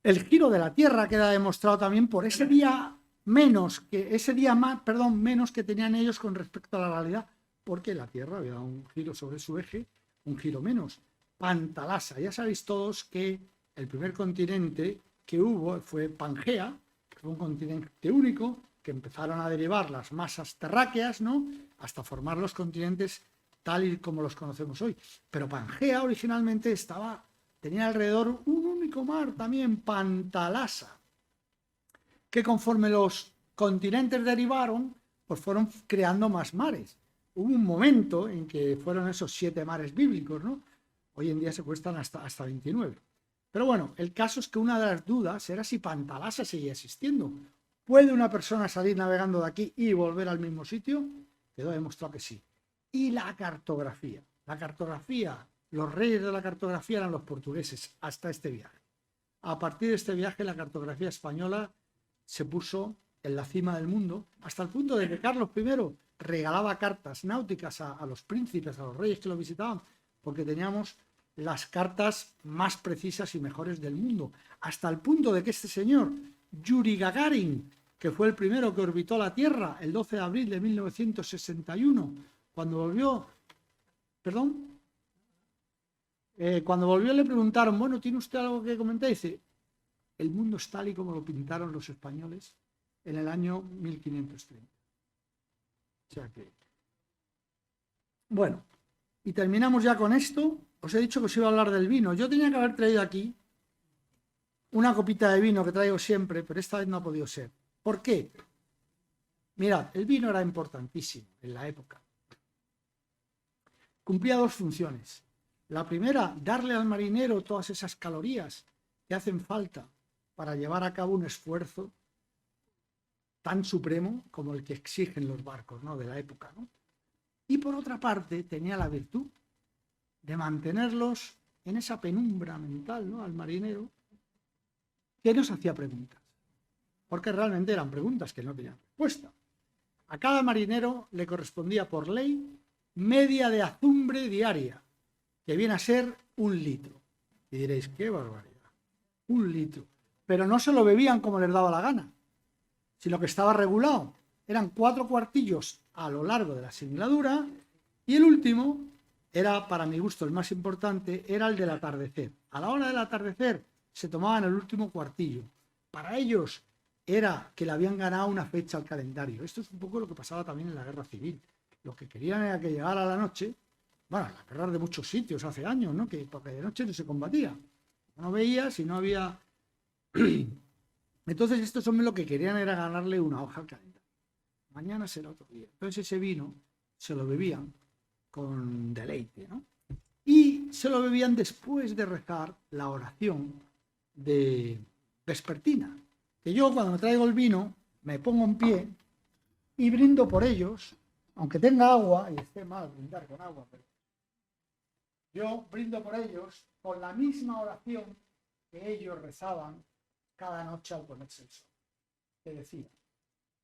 El giro de la Tierra queda demostrado también por ese día menos que tenían ellos con respecto a la realidad, porque la Tierra había dado un giro sobre su eje, un giro menos. Pantalasa. Ya sabéis todos que el primer continente que hubo fue Pangea, que fue un continente único, que empezaron a derivar las masas terráqueas, ¿no? Hasta formar los continentes tal y como los conocemos hoy. Pero Pangea originalmente tenía alrededor un único mar también, Pantalasa, que conforme los continentes derivaron, pues fueron creando más mares. Hubo un momento en que fueron esos 7 mares bíblicos, ¿no? Hoy en día se cuestan hasta 29. Pero bueno, el caso es que una de las dudas era si Pantalasa seguía existiendo. ¿Puede una persona salir navegando de aquí y volver al mismo sitio? Quedó demostrado que sí. Y la cartografía. La cartografía, los reyes de la cartografía eran los portugueses hasta este viaje. A partir de este viaje, la cartografía española se puso en la cima del mundo, hasta el punto de que Carlos I regalaba cartas náuticas a los príncipes, a los reyes que lo visitaban, porque teníamos las cartas más precisas y mejores del mundo, hasta el punto de que este señor, Yuri Gagarin, que fue el primero que orbitó la Tierra el 12 de abril de 1961, cuando volvió, cuando volvió le preguntaron, bueno, ¿tiene usted algo que comentar? Y dice, el mundo es tal y como lo pintaron los españoles en el año 1530. O sea que... Bueno, y terminamos ya con esto. Os he dicho que os iba a hablar del vino. Yo tenía que haber traído aquí una copita de vino que traigo siempre, pero esta vez no ha podido ser. ¿Por qué? Mirad, el vino era importantísimo en la época. Cumplía dos funciones. La primera, darle al marinero todas esas calorías que hacen falta para llevar a cabo un esfuerzo tan supremo como el que exigen los barcos, ¿no?, de la época, ¿no? Y por otra parte, tenía la virtud de mantenerlos en esa penumbra mental, ¿no?, al marinero, que nos hacía preguntas, porque realmente eran preguntas que no tenían respuesta. A cada marinero le correspondía por ley media de azumbre diaria, que viene a ser 1 litro. Y diréis, qué barbaridad, 1 litro. Pero no se lo bebían como les daba la gana, sino que estaba regulado. Eran 4 cuartillos a lo largo de la singladura, y el último era, para mi gusto, el más importante, era el del atardecer. A la hora del atardecer se tomaban el último cuartillo. Para ellos era que le habían ganado una fecha al calendario. Esto es un poco lo que pasaba también en la guerra civil. Lo que querían era que llegara la noche, bueno, las guerras de muchos sitios hace años, ¿no?, que porque de noche no se combatía. No veía si no había... Entonces estos hombres lo que querían era ganarle una hoja al calendario. Mañana será otro día. Entonces ese vino se lo bebían con deleite, ¿no? Y se lo bebían después de rezar la oración de vespertina. Que yo, cuando me traigo el vino, me pongo en pie y brindo por ellos, aunque tenga agua, y esté mal brindar con agua, pero yo brindo por ellos con la misma oración que ellos rezaban cada noche al ponerse el sol, que decía.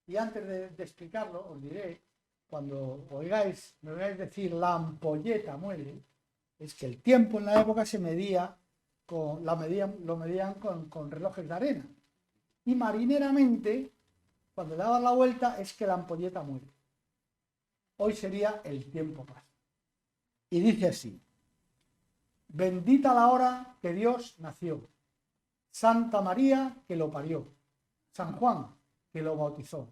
Y antes de explicarlo, os diré, cuando me oigáis decir la ampolleta muere, es que el tiempo en la época se medía lo medían con relojes de arena. Y marineramente, cuando le daban la vuelta, es que la ampolleta muere. Hoy sería el tiempo pasa. Y dice así: bendita la hora que Dios nació, Santa María que lo parió, San Juan que lo bautizó,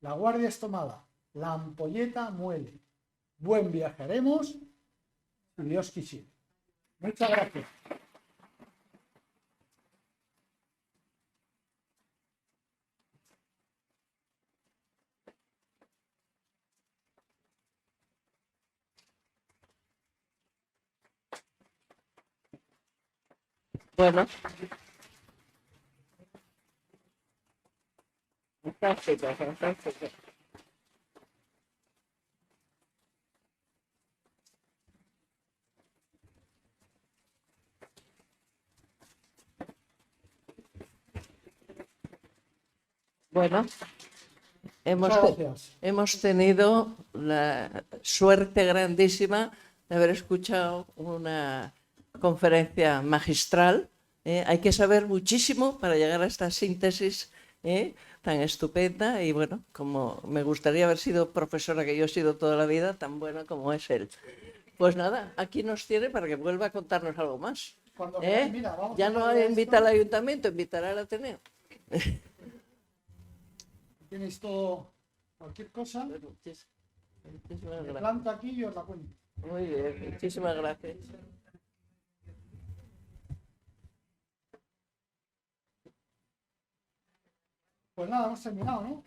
la guardia es tomada, la ampolleta muere, buen viaje haremos, si Dios quisiera. Muchas gracias. Bueno, fantástico, fantástico. Bueno, hemos tenido la suerte grandísima de haber escuchado una conferencia magistral. Hay que saber muchísimo para llegar a esta síntesis tan estupenda, y bueno, como me gustaría haber sido profesora, que yo he sido toda la vida, tan buena como es él. Pues nada, aquí nos tiene para que vuelva a contarnos algo más. Mira, ya no invita al ayuntamiento, invitará al Ateneo. Tienes todo, cualquier cosa, Muchísimas me gracias. planto aquí y os la cuento. Muy bien, muchísimas gracias. Pues nada, hemos terminado, ¿no?